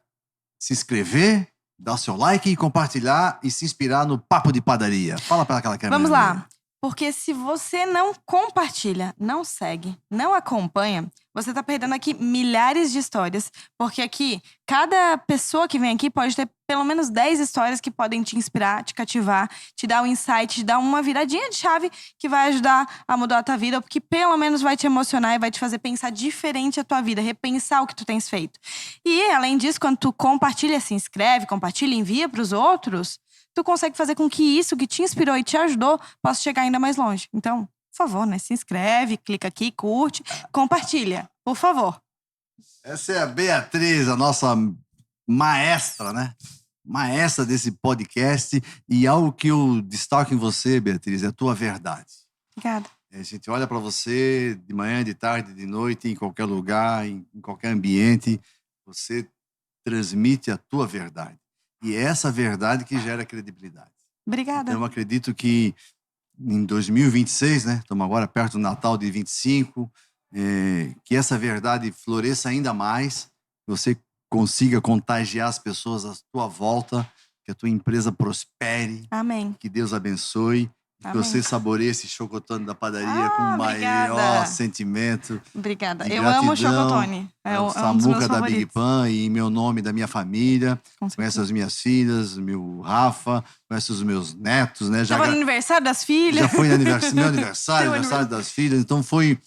se inscrever, dar o seu like e compartilhar e se inspirar no Papo de Padaria? Fala para aquela câmera. Vamos lá. Porque se você não compartilha, não segue, não acompanha, você tá perdendo aqui milhares de histórias. Porque aqui, cada pessoa que vem aqui pode ter pelo menos 10 histórias que podem te inspirar, te cativar, te dar um insight, te dar uma viradinha de chave que vai ajudar a mudar a tua vida, ou que pelo menos vai te emocionar e vai te fazer pensar diferente a tua vida, repensar o que tu tens feito. E, além disso, quando tu compartilha, se inscreve, compartilha, envia pros outros, tu consegue fazer com que isso que te inspirou e te ajudou possa chegar ainda mais longe. Então, por favor, né? Se inscreve, clica aqui, curte, compartilha, por favor. Essa é a Beatriz, a nossa maestra, né? Maestra desse podcast. E algo que eu destaco em você, Beatriz, é a tua verdade. Obrigada. A gente olha para você de manhã, de tarde, de noite, em qualquer lugar, em qualquer ambiente, você transmite a tua verdade. E é essa verdade que gera credibilidade. Obrigada. Então, eu acredito que em 2026, né? Estamos agora perto do Natal de 25, que essa verdade floresça ainda mais, que você consiga contagiar as pessoas à tua volta, que a tua empresa prospere. Amém. Que Deus abençoe. Que Amém. você saboreie esse chocotone da padaria com o obrigada. maior sentimento. Obrigada. de Eu amo o gratidão. chocotone. É um dos meus Samuca da Big favoritos. Pan e em meu nome, da minha família. Com Conhece certeza. as minhas filhas, meu Rafa, conhece os meus netos, né? Tava no aniversário das filhas. Já foi no meu aniversário, Teu aniversário das filhas. Então foi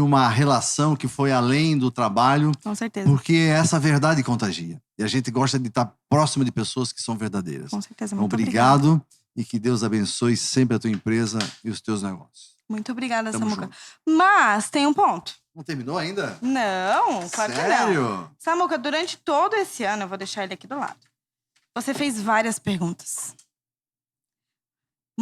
uma relação que foi além do trabalho, Com certeza. porque essa verdade contagia. E a gente gosta de estar próximo de pessoas que são verdadeiras. Com certeza. Então, Muito obrigada. obrigado e que Deus abençoe sempre a tua empresa e os teus negócios. Muito obrigada, Tamo Samuca. junto. Mas tem um ponto. Não terminou ainda? Não, claro que não. Sério? Samuca, durante todo esse ano, eu vou deixar ele aqui do lado. Você fez várias perguntas.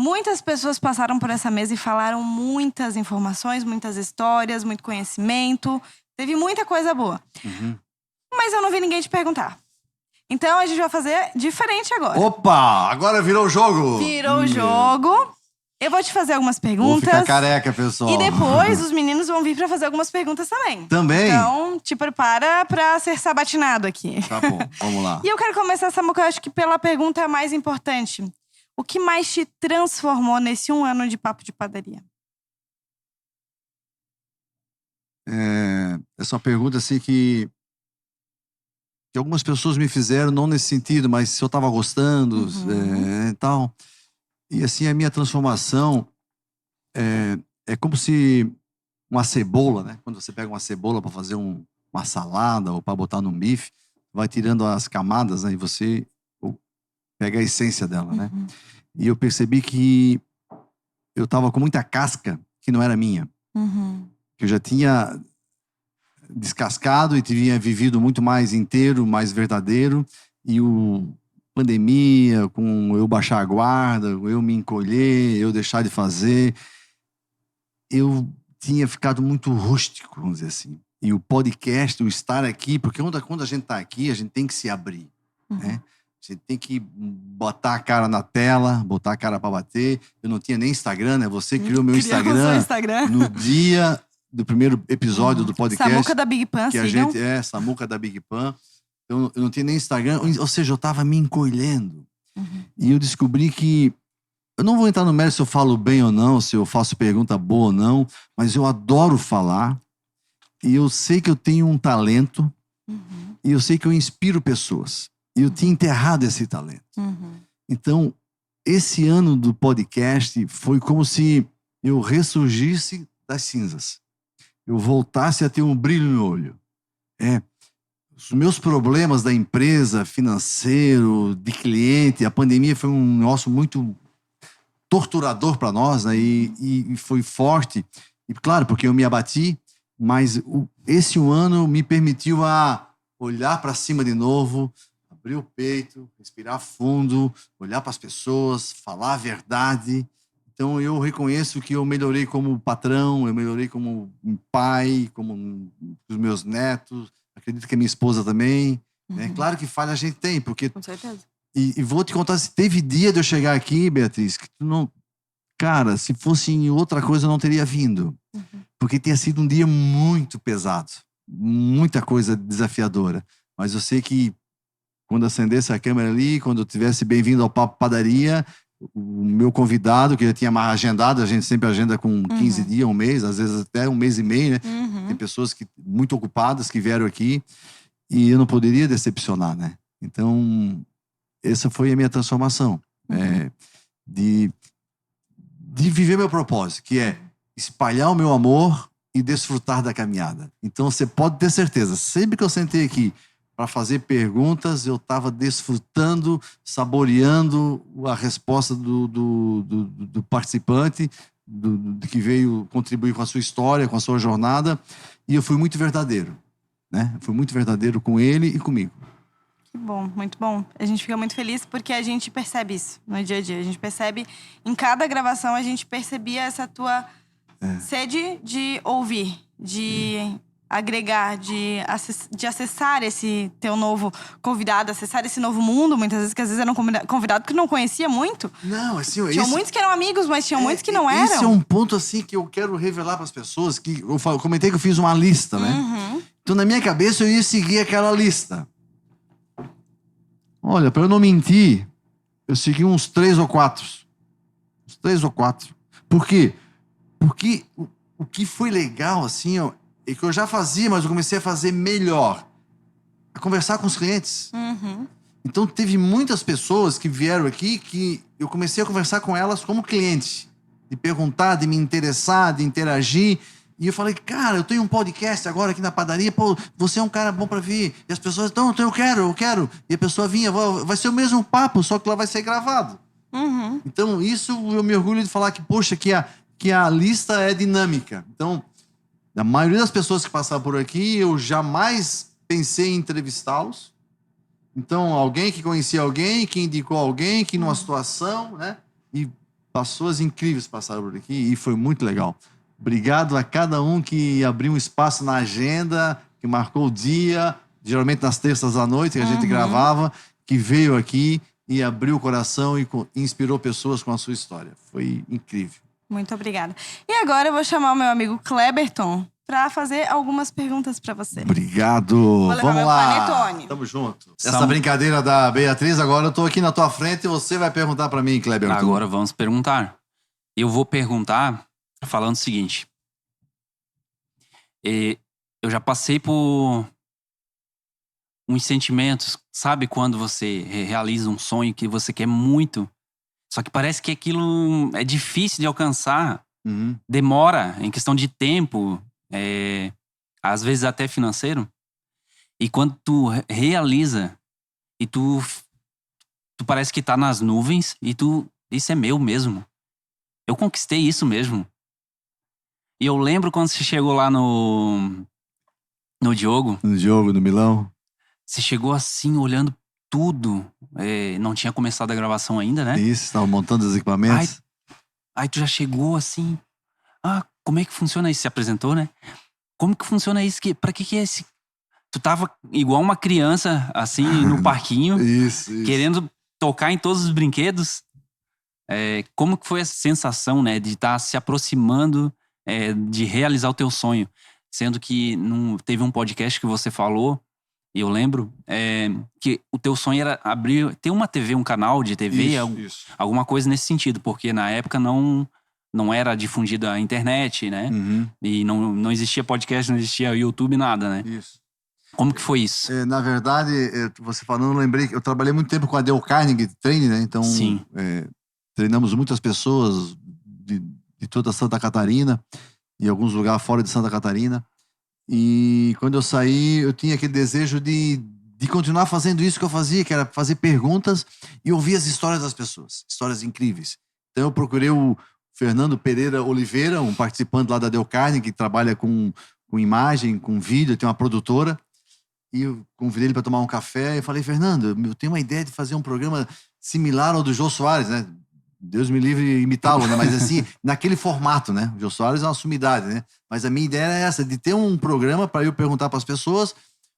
Muitas pessoas passaram por essa mesa e falaram muitas informações, muitas histórias, muito conhecimento. Teve muita coisa boa. Mas eu não vi ninguém te perguntar. Então a gente vai fazer diferente agora. Opa! Agora virou o jogo! Virou o jogo. Eu vou te fazer algumas Vou perguntas. ficar careca, pessoal. E depois os meninos vão vir pra fazer algumas perguntas também. Também? Então, te prepara pra ser sabatinado aqui. Tá bom, vamos lá. E eu quero começar, Samuca, eu acho que pela pergunta mais importante. O que mais te transformou nesse 1 ano de Papo de Padaria? Essa é uma pergunta assim que algumas pessoas me fizeram, não nesse sentido, mas se eu tava gostando e tal. E assim, a minha transformação é como se uma cebola, né? Quando você pega uma cebola para fazer uma salada ou para botar num bife, vai tirando as camadas, né? E você pega a essência dela, né? E eu percebi que eu tava com muita casca que não era minha. Que eu já tinha descascado e tinha vivido muito mais inteiro, mais verdadeiro. E pandemia, com eu baixar a guarda, eu me encolher, eu deixar de fazer, eu tinha ficado muito rústico, vamos dizer assim. E o podcast, o estar aqui, porque quando a gente está aqui, a gente tem que se abrir, né? A gente tem que botar a cara na tela, botar a cara para bater. Eu não tinha nem Instagram, né? Você criou meu Instagram no dia do primeiro episódio do podcast. Samuca da Big Pan, que a sigam. gente Samuca da Big Pan. Eu não tinha nem Instagram, ou seja, eu tava me encolhendo. E eu descobri que eu não vou entrar no mérito se eu falo bem ou não, se eu faço pergunta boa ou não, mas eu adoro falar. E eu sei que eu tenho um talento. E eu sei que eu inspiro pessoas. E eu tinha enterrado esse talento. Então, esse ano do podcast foi como se eu ressurgisse das cinzas. Eu voltasse a ter um brilho no olho. Os meus problemas da empresa, financeiro, de cliente, a pandemia foi um negócio muito torturador para nós, né? E foi forte. E claro, porque eu me abati, mas esse 1 ano me permitiu olhar para cima de novo, abrir o peito, respirar fundo, olhar para as pessoas, falar a verdade. Então eu reconheço que eu melhorei como patrão, eu melhorei como um pai, como os meus netos. Acredito que a minha esposa também. Né? Claro que falha a gente tem, porque... Com certeza. E vou te contar, se teve dia de eu chegar aqui, Beatriz, que tu não... Cara, se fosse em outra coisa, eu não teria vindo. Porque tinha sido um dia muito pesado. Muita coisa desafiadora. Mas eu sei que quando acendesse a câmera ali, quando eu tivesse bem-vindo ao Papo Padaria, o meu convidado, que eu tinha mais agendado, a gente sempre agenda com 15 dias, um mês, às vezes até um mês e meio, né? Tem pessoas muito ocupadas que vieram aqui e eu não poderia decepcionar, né? Então, essa foi a minha transformação. De viver meu propósito, que é espalhar o meu amor e desfrutar da caminhada. Então, você pode ter certeza, sempre que eu sentei aqui para fazer perguntas, eu estava desfrutando, saboreando a resposta do participante, do que veio contribuir com a sua história, com a sua jornada, e eu fui muito verdadeiro, né? Eu fui muito verdadeiro com ele e comigo. Que bom, muito bom. A gente fica muito feliz porque a gente percebe isso no dia a dia. A gente percebe, em cada gravação, a gente percebia essa tua sede de ouvir, de agregar, de acessar esse teu novo convidado, acessar esse novo mundo, muitas vezes, que às vezes era um convidado que não conhecia muito. Não, assim... Tinham muitos que eram amigos, mas tinham muitos que não eram. Esse é um ponto, assim, que eu quero revelar para as pessoas, que eu comentei que eu fiz uma lista, né? Então, na minha cabeça, eu ia seguir aquela lista. Olha, para eu não mentir, eu segui uns 3 ou 4. Uns 3 ou 4. Por quê? Porque o que foi legal, assim, ó, é que eu já fazia, mas eu comecei a fazer melhor. A conversar com os clientes. Então, teve muitas pessoas que vieram aqui que eu comecei a conversar com elas como cliente. De perguntar, de me interessar, de interagir. E eu falei, cara, eu tenho um podcast agora aqui na padaria. Pô, você é um cara bom pra vir. E as pessoas, então eu quero. E a pessoa vinha, vai ser o mesmo papo, só que lá vai ser gravado. Então, isso eu me orgulho de falar que, poxa, que a lista é dinâmica. Então... A maioria das pessoas que passaram por aqui, eu jamais pensei em entrevistá-los. Então, alguém que conhecia alguém, que indicou alguém, que numa situação, né? E Pessoas incríveis passaram por aqui e foi muito legal. Obrigado a cada um que abriu um espaço na agenda, que marcou o dia, geralmente nas terças à noite que a gente gravava, que veio aqui e abriu o coração e inspirou pessoas com a sua história. Foi incrível. Muito obrigada. E agora eu vou chamar o meu amigo Kleberton para fazer algumas perguntas para você. Obrigado. levar Vamos meu lá. panetone. Tamo junto. Essa brincadeira da Beatriz, agora eu tô aqui na tua frente e você vai perguntar para mim, Kleber. Agora vamos perguntar. Eu vou perguntar falando o seguinte. Eu já passei por uns sentimentos, sabe quando você realiza um sonho que você quer muito, só que parece que aquilo é difícil de alcançar, demora em questão de tempo, às vezes até financeiro. E quando tu realiza e tu parece que tá nas nuvens e isso é meu mesmo. Eu conquistei isso mesmo. E eu lembro quando você chegou lá no Diogo. No Diogo, no Milão. Você chegou assim, olhando tudo. Não tinha começado a gravação ainda, né? Isso, estava montando os equipamentos. Aí tu já chegou assim. Como é que funciona isso? Se apresentou, né? Como que funciona isso? Pra que é esse? Tu tava igual uma criança, assim, no parquinho. Isso. Querendo tocar em todos os brinquedos. Como que foi essa sensação, né? De estar se aproximando, de realizar o teu sonho. Sendo que teve um podcast que você falou, e eu lembro, que o teu sonho era ter uma TV, um canal de TV, Isso. alguma coisa nesse sentido. Porque na época não era difundida a internet, né? E não existia podcast, não existia YouTube, nada, né? Isso. Como que foi isso? Na verdade, você falando, eu lembrei que eu trabalhei muito tempo com a Dale Carnegie Training, né? Então, Sim. Treinamos muitas pessoas de toda Santa Catarina e alguns lugares fora de Santa Catarina. E quando eu saí, eu tinha aquele desejo de continuar fazendo isso que eu fazia, que era fazer perguntas e ouvir as histórias das pessoas, histórias incríveis. Então eu procurei o Fernando Pereira Oliveira, um participante lá da Dale Carnegie, que trabalha com imagem, com vídeo, tem uma produtora. E eu convidei ele para tomar um café e falei, Fernando, eu tenho uma ideia de fazer um programa similar ao do Jô Soares, né? Deus me livre imitá-lo, né? Mas assim, naquele formato, né? O Jô Soares é uma sumidade, né? Mas a minha ideia era essa, de ter um programa para eu perguntar para as pessoas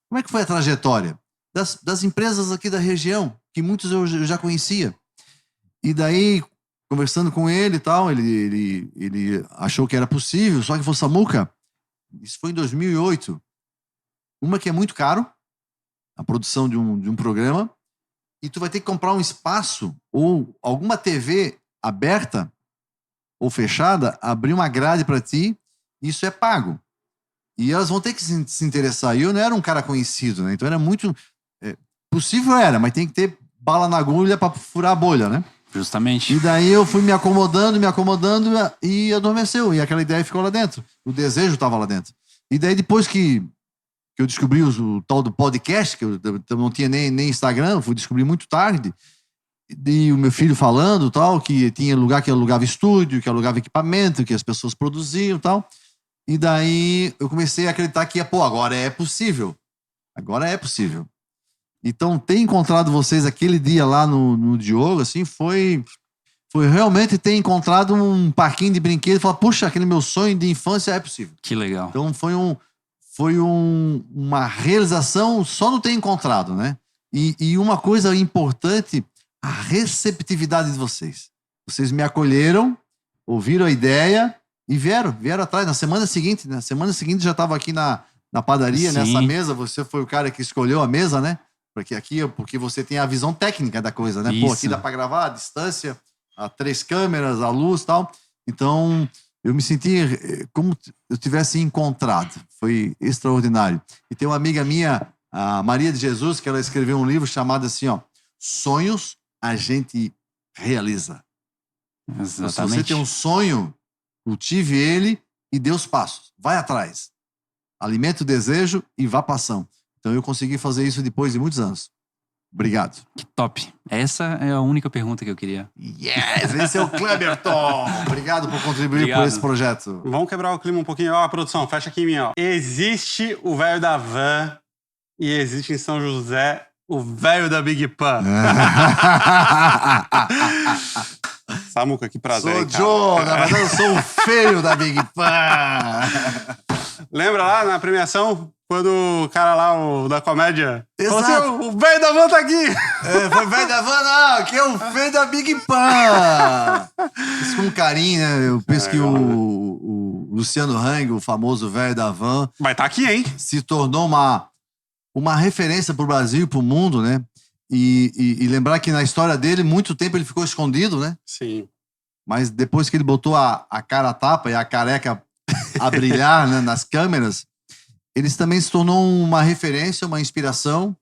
como é que foi a trajetória das empresas aqui da região, que muitos eu já conhecia. E daí, conversando com ele e tal, ele achou que era possível, só que foi Samuca, isso foi em 2008. Uma que é muito caro, a produção de um programa, e tu vai ter que comprar um espaço ou alguma TV aberta ou fechada, abrir uma grade para ti, isso é pago. E elas vão ter que se interessar. E eu não era um cara conhecido, né? Então era muito... possível era, mas tem que ter bala na agulha para furar a bolha, né? Justamente. E daí eu fui me acomodando e adormeceu. E aquela ideia ficou lá dentro. O desejo estava lá dentro. E daí depois que eu descobri o tal do podcast, que eu não tinha nem Instagram, eu fui descobrir muito tarde, e o meu filho falando tal, que tinha lugar que alugava estúdio, que alugava equipamento, que as pessoas produziam tal. E daí eu comecei a acreditar que, agora é possível. Agora é possível. Então, ter encontrado vocês aquele dia lá no Diogo, assim, foi realmente ter encontrado um parquinho de brinquedos e falar, puxa, aquele meu sonho de infância é possível. Que legal. Então, foi uma realização só não ter encontrado, né? E uma coisa importante, a receptividade de vocês. Vocês me acolheram, ouviram a ideia e vieram atrás. Na semana seguinte já estava aqui na padaria, Sim. nessa mesa. Você foi o cara que escolheu a mesa, né? Porque você tem a visão técnica da coisa, né? Isso. Aqui dá para gravar a distância, a 3 câmeras, a luz e tal. Então, eu me senti como eu tivesse encontrado. Foi extraordinário. E tem uma amiga minha, a Maria de Jesus, que ela escreveu um livro chamado assim, Sonhos a gente realiza. Exatamente. Se você tem um sonho, cultive ele e dê os passos. Vai atrás. Alimente o desejo e vá para ação. Então eu consegui fazer isso depois de muitos anos. Obrigado. Que top. Essa é a única pergunta que eu queria. Yes! Esse é o Kleberton. Obrigado por contribuir Obrigado. por esse projeto. Vamos quebrar o clima um pouquinho. Ó, produção, fecha aqui em mim, ó. Existe o velho da van e existe em São José o velho da Big Pan. Samuca, que prazer, Sou hein, cara. Joe, na verdade eu sou o feio da Big Pan. Lembra lá na premiação, quando o cara lá, o da comédia, falou Exato. assim, o velho da van tá aqui. Foi velho da van, não, que é o feio da Big Pan. Isso com carinho, né? Eu penso que o Luciano Hang, o famoso velho da van, Vai tá aqui, hein? se tornou uma referência pro Brasil e pro mundo, né? E lembrar que na história dele, muito tempo ele ficou escondido, né? Sim. Mas depois que ele botou a cara a tapa e a careca a brilhar, né, nas câmeras, ele também se tornou uma referência, uma inspiração.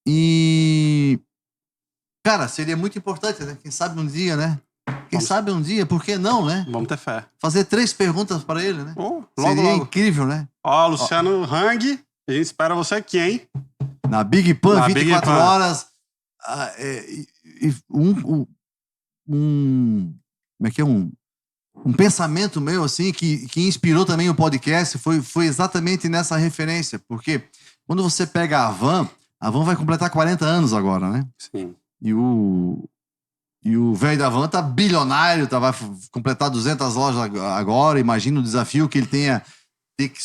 E, cara, seria muito importante, né? Quem sabe um dia, né? Quem sabe um dia, por que não, né? Vamos ter fé. Fazer 3 perguntas para ele, né? Oh, logo, Seria logo. incrível, né? Ó, Luciano Hang, a gente espera você aqui, hein? Na Big Pan, Na Big 24 Pan. horas. Como é que é? Um pensamento meu, assim, que inspirou também o podcast foi exatamente nessa referência. Porque quando você pega a van vai completar 40 anos agora, né? Sim. E o velho da van tá bilionário, vai completar 200 lojas agora. Imagina o desafio que ele ter que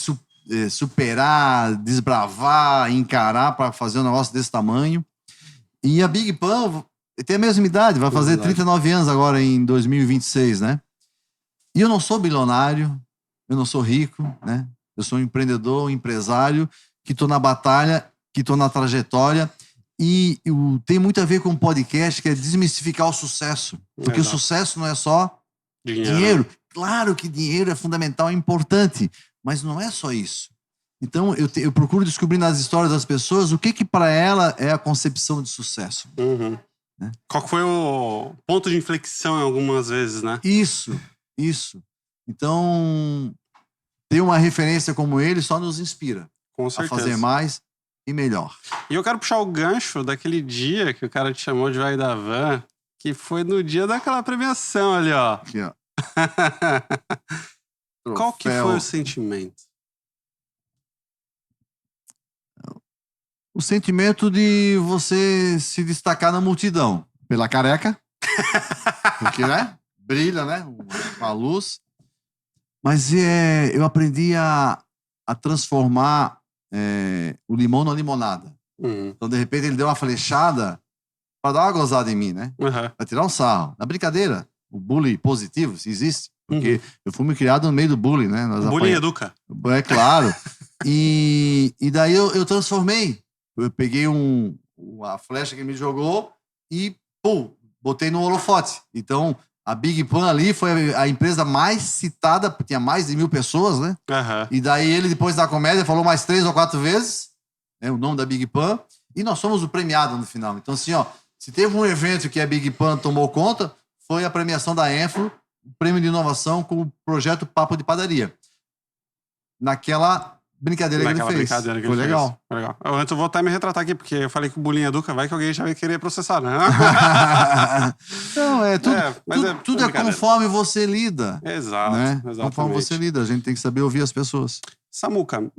superar, desbravar, encarar para fazer um negócio desse tamanho. E a Big Pan tem a mesma idade, vai fazer 39 anos agora em 2026, né? E eu não sou bilionário, eu não sou rico, né? Eu sou um empreendedor, um empresário, que estou na batalha, que estou na trajetória. E tem muito a ver com o podcast, que é desmistificar o sucesso. Porque Exato. o sucesso não é só Dinheiro. dinheiro. Claro que dinheiro é fundamental, é importante, mas não é só isso. Então, eu procuro descobrir nas histórias das pessoas o que para ela é a concepção de sucesso. Uhum. Né? Qual que foi o ponto de inflexão em algumas vezes, né? Isso. Então, ter uma referência como ele só nos inspira Com a certeza. fazer mais e melhor. E eu quero puxar o gancho daquele dia que o cara te chamou de velho da van, que foi no dia daquela premiação ali, ó. Aqui, ó. Qual que Troféu. foi o sentimento? O sentimento de você se destacar na multidão. Pela careca. Porque, né? Brilha, né? Com a luz. Mas eu aprendi a transformar o limão na limonada. Uhum. Então, de repente, ele deu uma flechada para dar uma gozada em mim, né? Uhum. Para tirar um sarro. Na brincadeira. O bullying positivo, se existe. Porque eu fui me criado no meio do bullying, né? Nós O bullying apanha- educa. É claro. E daí eu transformei. Eu peguei a flecha que ele me jogou e, pum, botei no holofote. Então, a Big Pan ali foi a empresa mais citada, porque tinha mais de 1.000 pessoas, né? Uhum. E daí ele, depois da comédia, falou mais 3 ou 4 vezes, né, o nome da Big Pan, e nós fomos o premiado no final. Então, assim, ó, se teve um evento que a Big Pan tomou conta, foi a premiação da Enfro, o prêmio de inovação com o projeto Papo de Padaria. Naquela brincadeira Naquela que ele fez. brincadeira que Foi ele legal. fez. Foi legal. Antes eu vou até me retratar aqui, porque eu falei que o bullying educa, vai que alguém já vai querer processar, né? Não, mas tudo é brincadeira. conforme você lida. Exato, Né? exatamente. Conforme você lida, a gente tem que saber ouvir as pessoas. Samuca,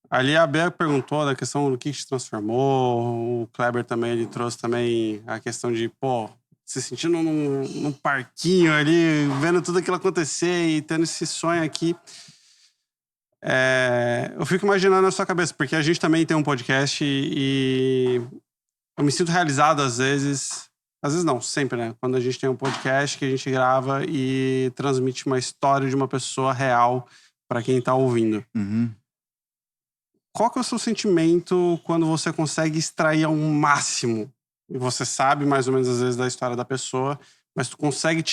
ali a Bea perguntou da questão do que te transformou, o Kleber também, ele trouxe também a questão de, pô, se sentindo num parquinho ali, vendo tudo aquilo acontecer e tendo esse sonho aqui. Eu fico imaginando na sua cabeça, porque a gente também tem um podcast e eu me sinto realizado às vezes não, sempre, né? Quando a gente tem um podcast que a gente grava e transmite uma história de uma pessoa real para quem tá ouvindo. Uhum. Qual que é o seu sentimento quando você consegue extrair ao máximo? E você sabe mais ou menos às vezes da história da pessoa, mas tu consegue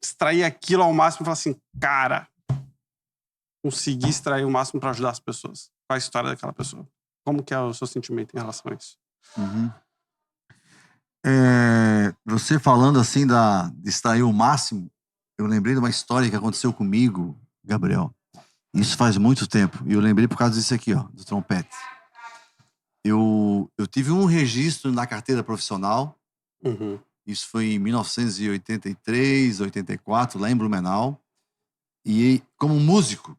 extrair aquilo ao máximo e falar assim, cara, consegui extrair o máximo para ajudar as pessoas. Qual a história daquela pessoa? Como que é o seu sentimento em relação a isso? Uhum. Você falando assim de extrair o máximo, eu lembrei de uma história que aconteceu comigo, Gabriel. Isso faz muito tempo. E eu lembrei por causa disso aqui, ó, do trompete. Eu tive um registro na carteira profissional. Uhum. Isso foi em 1983, 84, lá em Blumenau. E como músico,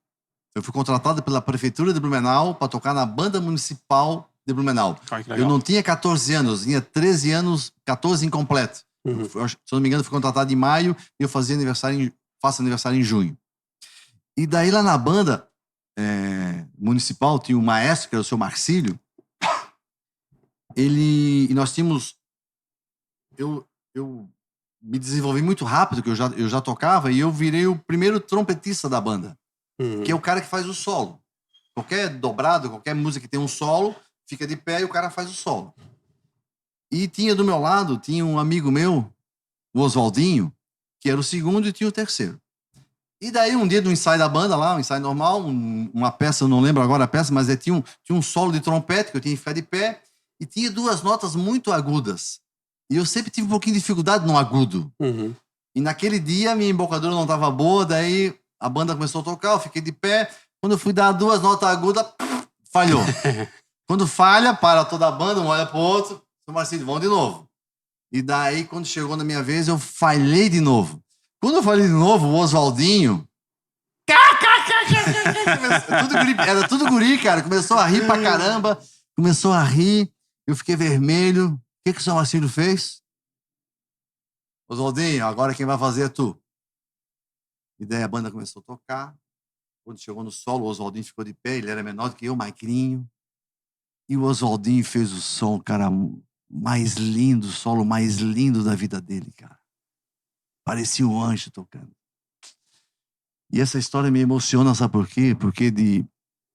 eu fui contratado pela prefeitura de Blumenau para tocar na banda municipal de Blumenau. Olha que Eu legal. não tinha 14 anos, tinha 13 anos, 14 incompleto. Uhum. Se eu não me engano, fui contratado em maio e eu faço aniversário em junho. E daí lá na banda municipal tinha um maestro, que era o seu Marcílio. E nós tínhamos... Eu me desenvolvi muito rápido, que eu já tocava, e eu virei o primeiro trompetista da banda, que é o cara que faz o solo. Qualquer dobrado, qualquer música que tem um solo, fica de pé e o cara faz o solo. E tinha do meu lado, tinha um amigo meu, o Oswaldinho, que era o segundo e tinha o terceiro. E daí um dia do ensaio da banda lá, um ensaio normal, uma peça, eu não lembro agora a peça, mas tinha um solo de trompete que eu tinha que ficar de pé, e tinha 2 notas muito agudas. E eu sempre tive um pouquinho de dificuldade no agudo. Uhum. E naquele dia, minha embocadura não estava boa, daí a banda começou a tocar, eu fiquei de pé. Quando eu fui dar 2 notas agudas, falhou. Quando falha, para toda a banda, um olha pro outro, seu Marcílio, vamos de novo. E daí, quando chegou na minha vez, eu falhei de novo. Quando eu falei de novo, o Oswaldinho... Era tudo guri, cara. Começou a rir pra caramba. Começou a rir. Eu fiquei vermelho. O que o seu Marcílio fez? Oswaldinho, agora quem vai fazer é tu. E daí a banda começou a tocar. Quando chegou no solo, o Oswaldinho ficou de pé. Ele era menor do que eu, magrinho. E o Oswaldinho fez o som, cara, mais lindo, o solo mais lindo da vida dele, cara. Parecia um anjo tocando. E essa história me emociona, sabe por quê? Porque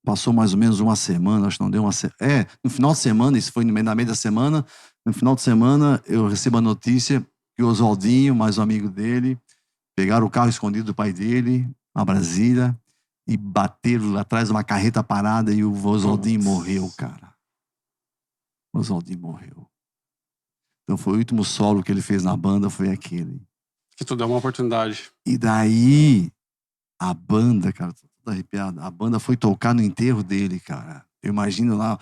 passou mais ou menos uma semana, acho que não deu uma semana. No final de semana, isso foi na meia da semana. No final de semana, eu recebo a notícia que o Oswaldinho, mais um amigo dele, pegaram o carro escondido do pai dele, a Brasília, e bateram lá atrás de uma carreta parada e o Oswaldinho morreu, cara. O Oswaldinho morreu. Então foi o último solo que ele fez na banda, foi aquele. Que tu deu uma oportunidade. E daí, a banda, cara, tô todo arrepiado, a banda foi tocar no enterro dele, cara. Eu imagino lá,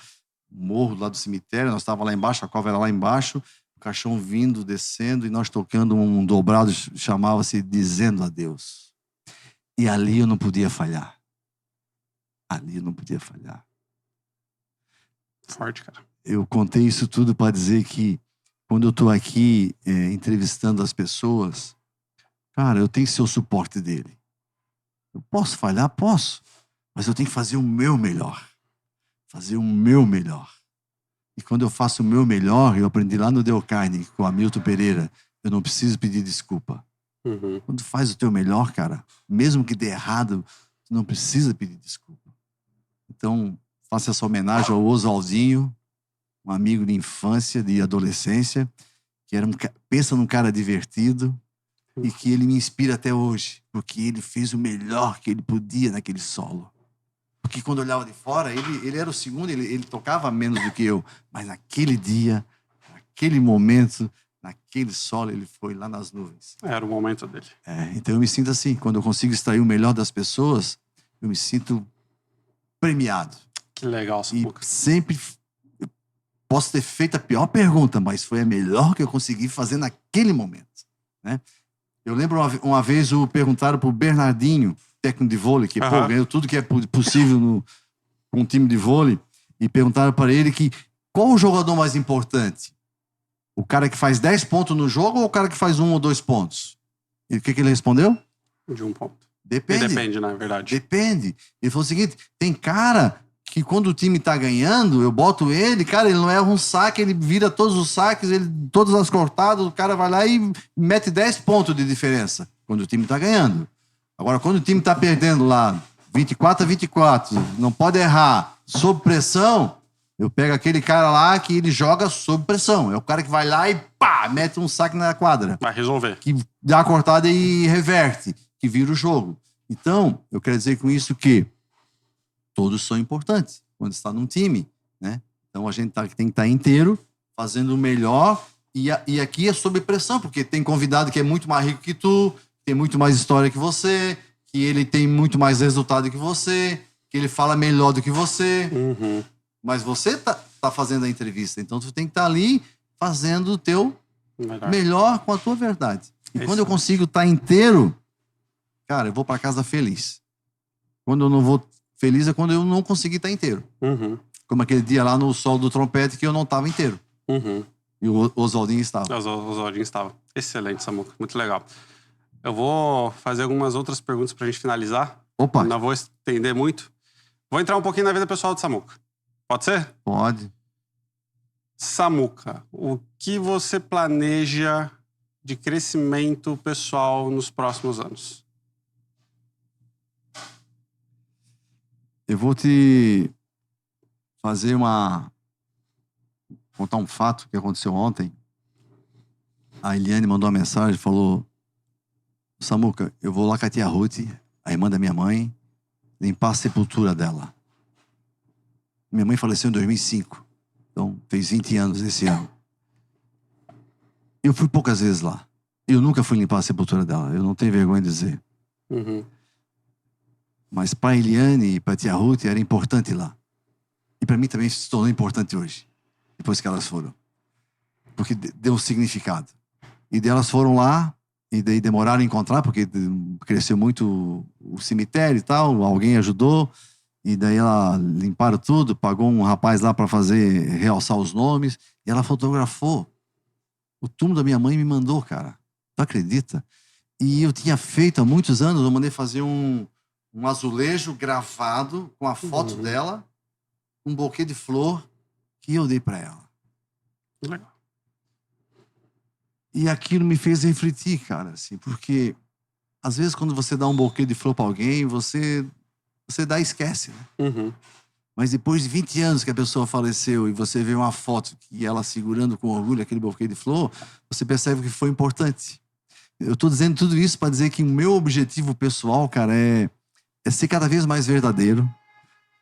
o morro lá do cemitério, nós estávamos lá embaixo, a cova era lá embaixo, o caixão vindo, descendo, e nós tocando um dobrado, chamava-se Dizendo Adeus. E ali eu não podia falhar. Ali eu não podia falhar. Forte, cara. Eu contei isso tudo para dizer que quando eu estou aqui entrevistando as pessoas, cara, eu tenho que ser o suporte dele. Eu posso falhar? Posso. Mas eu tenho que fazer o meu melhor. Fazer o meu melhor. E quando eu faço o meu melhor, eu aprendi lá no Dale Carnegie, com o Hamilton Pereira, eu não preciso pedir desculpa. Uhum. Quando tu faz o teu melhor, cara, mesmo que dê errado, tu não precisa pedir desculpa. Então, faço essa homenagem ao Oswaldinho, um amigo de infância, de adolescência, que era pensa num cara divertido e que ele me inspira até hoje, porque ele fez o melhor que ele podia naquele solo. Porque quando eu olhava de fora, ele era o segundo, ele tocava menos do que eu, mas naquele dia, naquele momento, naquele solo, ele foi lá nas nuvens. Era o momento dele. Então eu me sinto assim, quando eu consigo extrair o melhor das pessoas, eu me sinto premiado. Que legal, E Samuca. sempre posso ter feito a pior pergunta, mas foi a melhor que eu consegui fazer naquele momento, né? Eu lembro uma vez perguntaram pro Bernardinho, técnico de vôlei, que ganhou tudo que é possível com um time de vôlei, e perguntaram para ele qual o jogador mais importante? O cara que faz 10 pontos no jogo ou o cara que faz 1 ou 2 pontos? E o que ele respondeu? De um ponto. Depende. Depende, na verdade. Depende. Ele falou o seguinte, tem cara que quando o time tá ganhando, eu boto ele, cara, ele não erra um saque, ele vira todos os saques, todas as cortadas, o cara vai lá e mete 10 pontos de diferença, quando o time tá ganhando. Agora, quando o time tá perdendo lá, 24-24, não pode errar, sob pressão, eu pego aquele cara lá que ele joga sob pressão. É o cara que vai lá e pá, mete um saque na quadra. Vai resolver. Que dá a cortada e reverte, que vira o jogo. Então, eu quero dizer com isso que todos são importantes quando está num time, né? Então a gente tem que estar inteiro, fazendo o melhor, e aqui é sob pressão, porque tem convidado que é muito mais rico que tu, tem muito mais história que você, que ele tem muito mais resultado que você, que ele fala melhor do que você, mas você tá fazendo a entrevista, então tu tem que estar ali fazendo o teu melhor com a tua verdade. E quando eu consigo estar inteiro, cara, eu vou para casa feliz. Quando eu não vou feliz é quando eu não consegui estar inteiro. Como aquele dia lá no solo do trompete que eu não estava inteiro. E o Oswaldinho estava. Os Oswaldinho estava. Excelente, Samuca. Muito legal. Eu vou fazer algumas outras perguntas pra gente finalizar. Opa, Não vou estender muito. Vou entrar um pouquinho na vida pessoal do Samuca. Pode ser? pode. Samuca, o que você planeja de crescimento pessoal nos próximos anos? Eu vou te contar um fato que aconteceu ontem. A Eliane mandou uma mensagem, falou: Samuca, eu vou lá com a tia Ruth, a irmã da minha mãe, limpar a sepultura dela. Minha mãe faleceu em 2005, então fez 20 anos esse ano. Eu fui poucas vezes lá. Eu nunca fui limpar a sepultura dela, eu não tenho vergonha de dizer. Uhum. Mas para Eliane e para tia Ruth era importante ir lá. E para mim também se tornou importante hoje, depois que elas foram. Porque deu um significado. E daí elas foram lá, e daí demoraram a encontrar, porque cresceu muito o cemitério e tal, alguém ajudou, e daí ela limparam tudo, pagou um rapaz lá para realçar os nomes, e ela fotografou. O túmulo da minha mãe me mandou, cara. Tu acredita? E eu tinha feito há muitos anos, eu mandei fazer um azulejo gravado com a foto dela, um buquê de flor que eu dei para ela. Legal. E aquilo me fez refletir, cara, assim, porque às vezes quando você dá um buquê de flor para alguém, você dá e esquece, né? Uhum. Mas depois de 20 anos que a pessoa faleceu e você vê uma foto e ela segurando com orgulho aquele buquê de flor, você percebe que foi importante. Eu tô dizendo tudo isso para dizer que o meu objetivo pessoal, cara, é ser cada vez mais verdadeiro,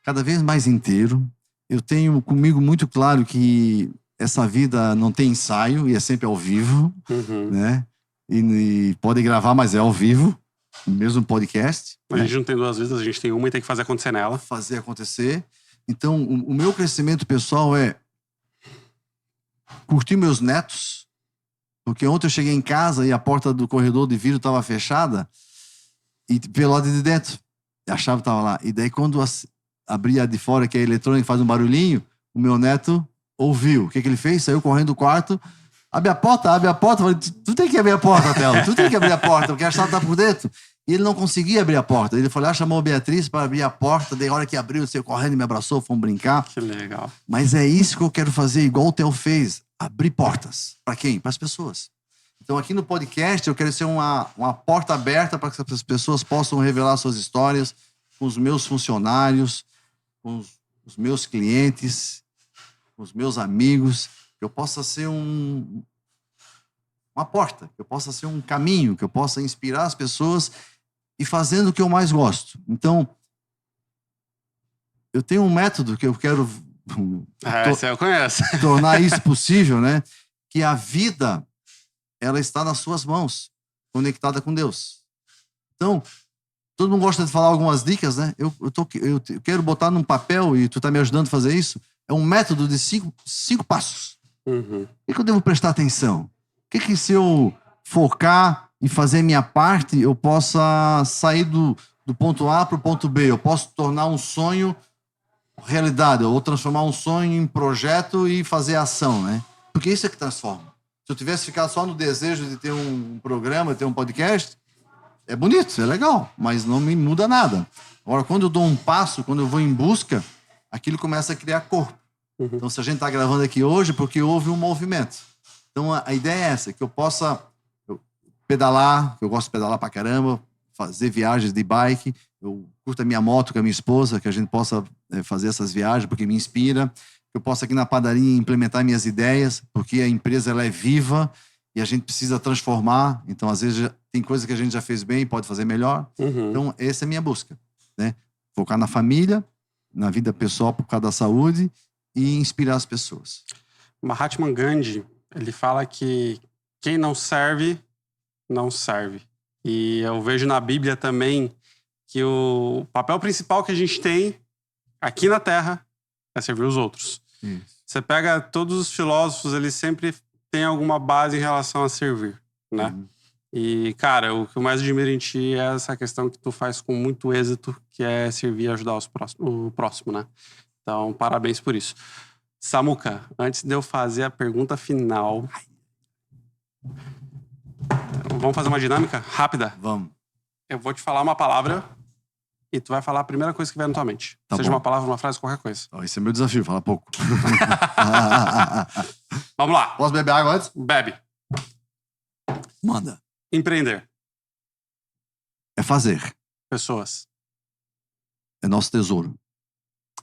cada vez mais inteiro. Eu tenho comigo muito claro que essa vida não tem ensaio e é sempre ao vivo, Uhum. né? E pode gravar, mas é ao vivo, mesmo podcast. A gente não tem duas vidas, a gente tem uma e tem que fazer acontecer nela. Fazer acontecer. Então, o meu crescimento pessoal é curtir meus netos, porque ontem eu cheguei em casa e a porta do corredor de vidro estava fechada e pelo lado de dentro a chave estava lá. E daí quando abri a de fora, que é eletrônica, faz um barulhinho, o meu neto ouviu. O que ele fez? Saiu correndo do quarto. Abre a porta. Eu falei, tu tem que abrir a porta, Telo. Tu tem que abrir a porta, porque a chave tá por dentro. E ele não conseguia abrir a porta. Ele foi lá, chamou a Beatriz para abrir a porta. Daí a hora que abriu, ele saiu correndo e me abraçou, fomos brincar. Que legal. Mas é isso que eu quero fazer, igual o Theo fez. Abrir portas. Para quem? Para as pessoas. Então aqui no podcast eu quero ser uma porta aberta para que as pessoas possam revelar suas histórias com os meus funcionários, com os meus clientes, com os meus amigos. Que eu possa ser uma porta, que eu possa ser um caminho, que eu possa inspirar as pessoas e fazendo o que eu mais gosto. Então, eu tenho um método que eu quero Esse eu conheço. tornar isso possível, né? Que a vida, ela está nas suas mãos, conectada com Deus. Então, todo mundo gosta de falar algumas dicas, né? Eu quero botar num papel, e tu tá me ajudando a fazer isso, é um método de cinco passos. Uhum. O que eu devo prestar atenção? O que se eu focar em fazer minha parte, eu possa sair do ponto A para o ponto B? Eu posso tornar um sonho realidade, ou transformar um sonho em projeto e fazer ação, né? Porque isso é que transforma. Se eu tivesse ficado só no desejo de ter um programa, ter um podcast, é bonito, é legal, mas não me muda nada. Agora, quando eu dou um passo, quando eu vou em busca, aquilo começa a criar corpo. Uhum. Então, se a gente está gravando aqui hoje, porque houve um movimento. Então, a ideia é essa, que eu possa pedalar, que eu gosto de pedalar pra caramba, fazer viagens de bike, eu curto a minha moto com a minha esposa, que a gente possa fazer essas viagens, porque me inspira, que eu possa aqui na padaria implementar minhas ideias, porque a empresa ela é viva e a gente precisa transformar, então às vezes tem coisa que a gente já fez bem e pode fazer melhor. Uhum. Então, essa é a minha busca, né? Focar na família, na vida pessoal por causa da saúde e inspirar as pessoas. Mahatma Gandhi, ele fala que quem não serve, não serve. E eu vejo na Bíblia também que o papel principal que a gente tem aqui na Terra é servir os outros. Isso. Você pega todos os filósofos, eles sempre têm alguma base em relação a servir, né? Uhum. E, cara, o que eu mais admiro em ti é essa questão que tu faz com muito êxito, que é servir e ajudar o próximo, né? Então, parabéns por isso. Samuca, antes de eu fazer a pergunta final, vamos fazer uma dinâmica rápida? Vamos. Eu vou te falar uma palavra e tu vai falar a primeira coisa que vier na tua mente. Tá Seja bom. uma palavra, uma frase, qualquer coisa. Ó, esse é meu desafio, fala pouco. Vamos lá. Posso beber água antes? Bebe. Manda. Empreender. É fazer. Pessoas. É nosso tesouro.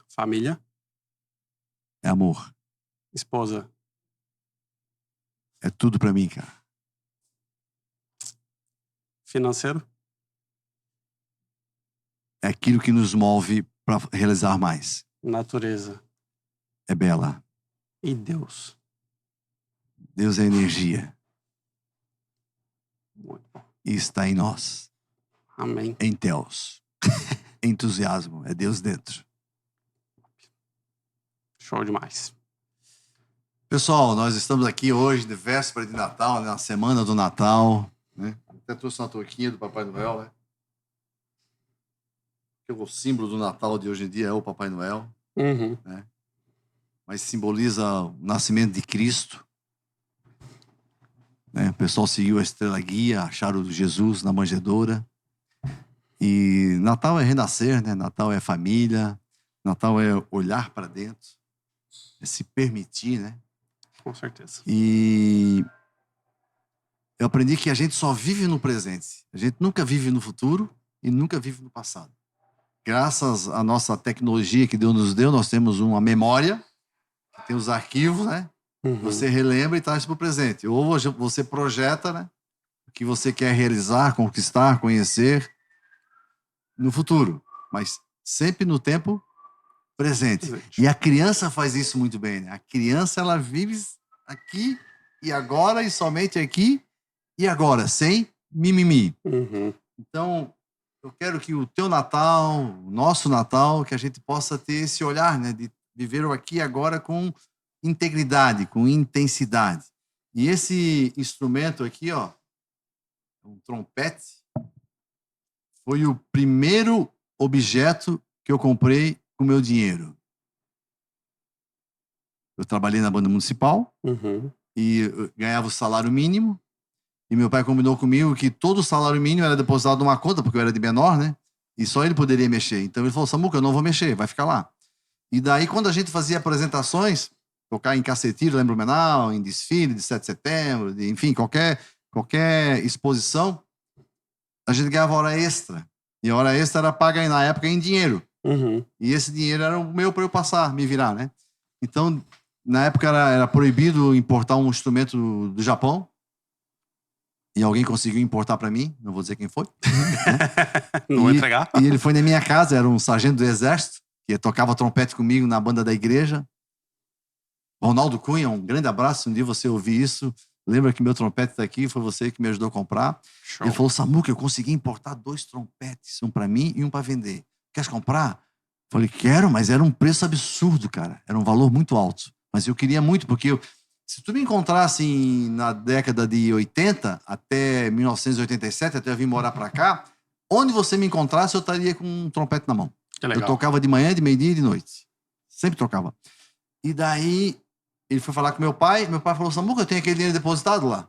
Família. É amor. Esposa. É tudo pra mim, cara. Financeiro. É aquilo que nos move pra realizar mais. Natureza. É bela. E Deus. Deus é energia. Muito bom. E está em nós. Amém. Em Teos. Entusiasmo. É Deus dentro. Show demais. Pessoal, nós estamos aqui hoje, de véspera de Natal, né? Na semana do Natal. Né? Até trouxe uma touquinha do Papai Noel, né? Porque o símbolo do Natal de hoje em dia é o Papai Noel. Uhum. Mas simboliza o nascimento de Cristo. Né? O pessoal seguiu a estrela guia, acharam Jesus na manjedoura. E Natal é renascer, né? Natal é família. Natal é olhar para dentro. É se permitir, né? Com certeza. E eu aprendi que a gente só vive no presente. A gente nunca vive no futuro e nunca vive no passado. Graças à nossa tecnologia que Deus nos deu, nós temos uma memória, que tem os arquivos, né? Uhum. Você relembra e traz para o presente. Ou você projeta, né? O que você quer realizar, conquistar, conhecer no futuro. Mas sempre no tempo presente. E a criança faz isso muito bem, né? A criança, ela vive aqui e agora e somente aqui e agora, sem mimimi. Uhum. Então, eu quero que o teu Natal, o nosso Natal, que a gente possa ter esse olhar, né? De viver o aqui e agora com integridade, com intensidade. E esse instrumento aqui, ó, um trompete, foi o primeiro objeto que eu comprei com meu dinheiro. Eu trabalhei na banda municipal Uhum. e eu ganhava o salário mínimo. E meu pai combinou comigo que todo o salário mínimo era depositado numa conta, porque eu era de menor, né? E só ele poderia mexer. Então ele falou, Samuca, eu não vou mexer, vai ficar lá. E daí, quando a gente fazia apresentações, tocar em cacetilho, lembra Blumenau, em desfile de 7 de setembro, enfim, qualquer exposição, a gente ganhava hora extra. E a hora extra era paga, na época, em dinheiro. Uhum. E esse dinheiro era o meu para eu passar, me virar, né? Então, na época era proibido importar um instrumento do Japão. E alguém conseguiu importar para mim, não vou dizer quem foi. Não vou entregar. E ele foi na minha casa, era um sargento do exército, que tocava trompete comigo na banda da igreja. Ronaldo Cunha, um grande abraço. Um dia você ouvir isso, lembra que meu trompete está aqui, foi você que me ajudou a comprar. Show. Ele falou, Samuca, eu consegui importar 2 trompetes, um para mim e um para vender. Queres comprar? Falei, quero, mas era um preço absurdo, cara. Era um valor muito alto. Mas eu queria muito, porque se tu me encontrasse na década de 80 até 1987, até eu vir morar para cá, onde você me encontrasse, eu estaria com um trompete na mão. Que legal. Eu tocava de manhã, de meio-dia e de noite. Sempre tocava. E daí, ele foi falar com meu pai falou, Samuca, eu tenho aquele dinheiro depositado lá.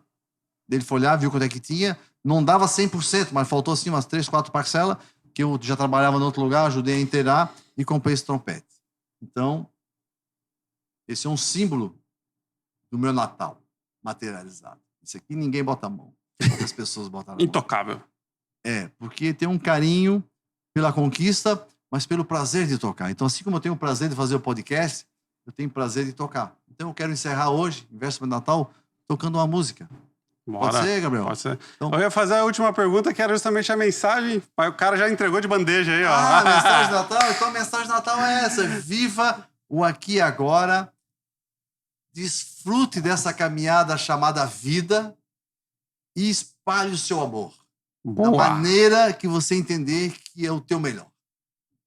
Ele foi olhar, viu quanto é que tinha, não dava 100%, mas faltou assim umas 3, 4 parcelas, que eu já trabalhava em outro lugar, ajudei a inteirar e comprei esse trompete. Então, esse é um símbolo do meu Natal materializado. Isso aqui ninguém bota a mão. Poucas pessoas botam a mão. Intocável. Porque tem um carinho pela conquista, mas pelo prazer de tocar. Então, assim como eu tenho o prazer de fazer o podcast, eu tenho o prazer de tocar. Então, eu quero encerrar hoje, em véspera de Natal, tocando uma música. Bora. Pode ser, Gabriel? Pode ser. Então- Eu ia fazer a última pergunta, que era justamente a mensagem, mas o cara já entregou de bandeja aí, ó. Ah, mensagem de Natal? Então, a mensagem de Natal é essa. Viva o aqui e agora. Desfrute dessa caminhada chamada vida e espalhe o seu amor. Da Boa. maneira que você entender que é o teu melhor.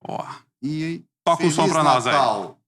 Boa. E Toca um som Feliz pra nós aí. Natal.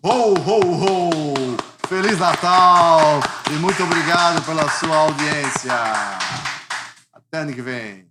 Ho, ho, ho! Feliz Natal! E muito obrigado pela sua audiência. Até ano que vem.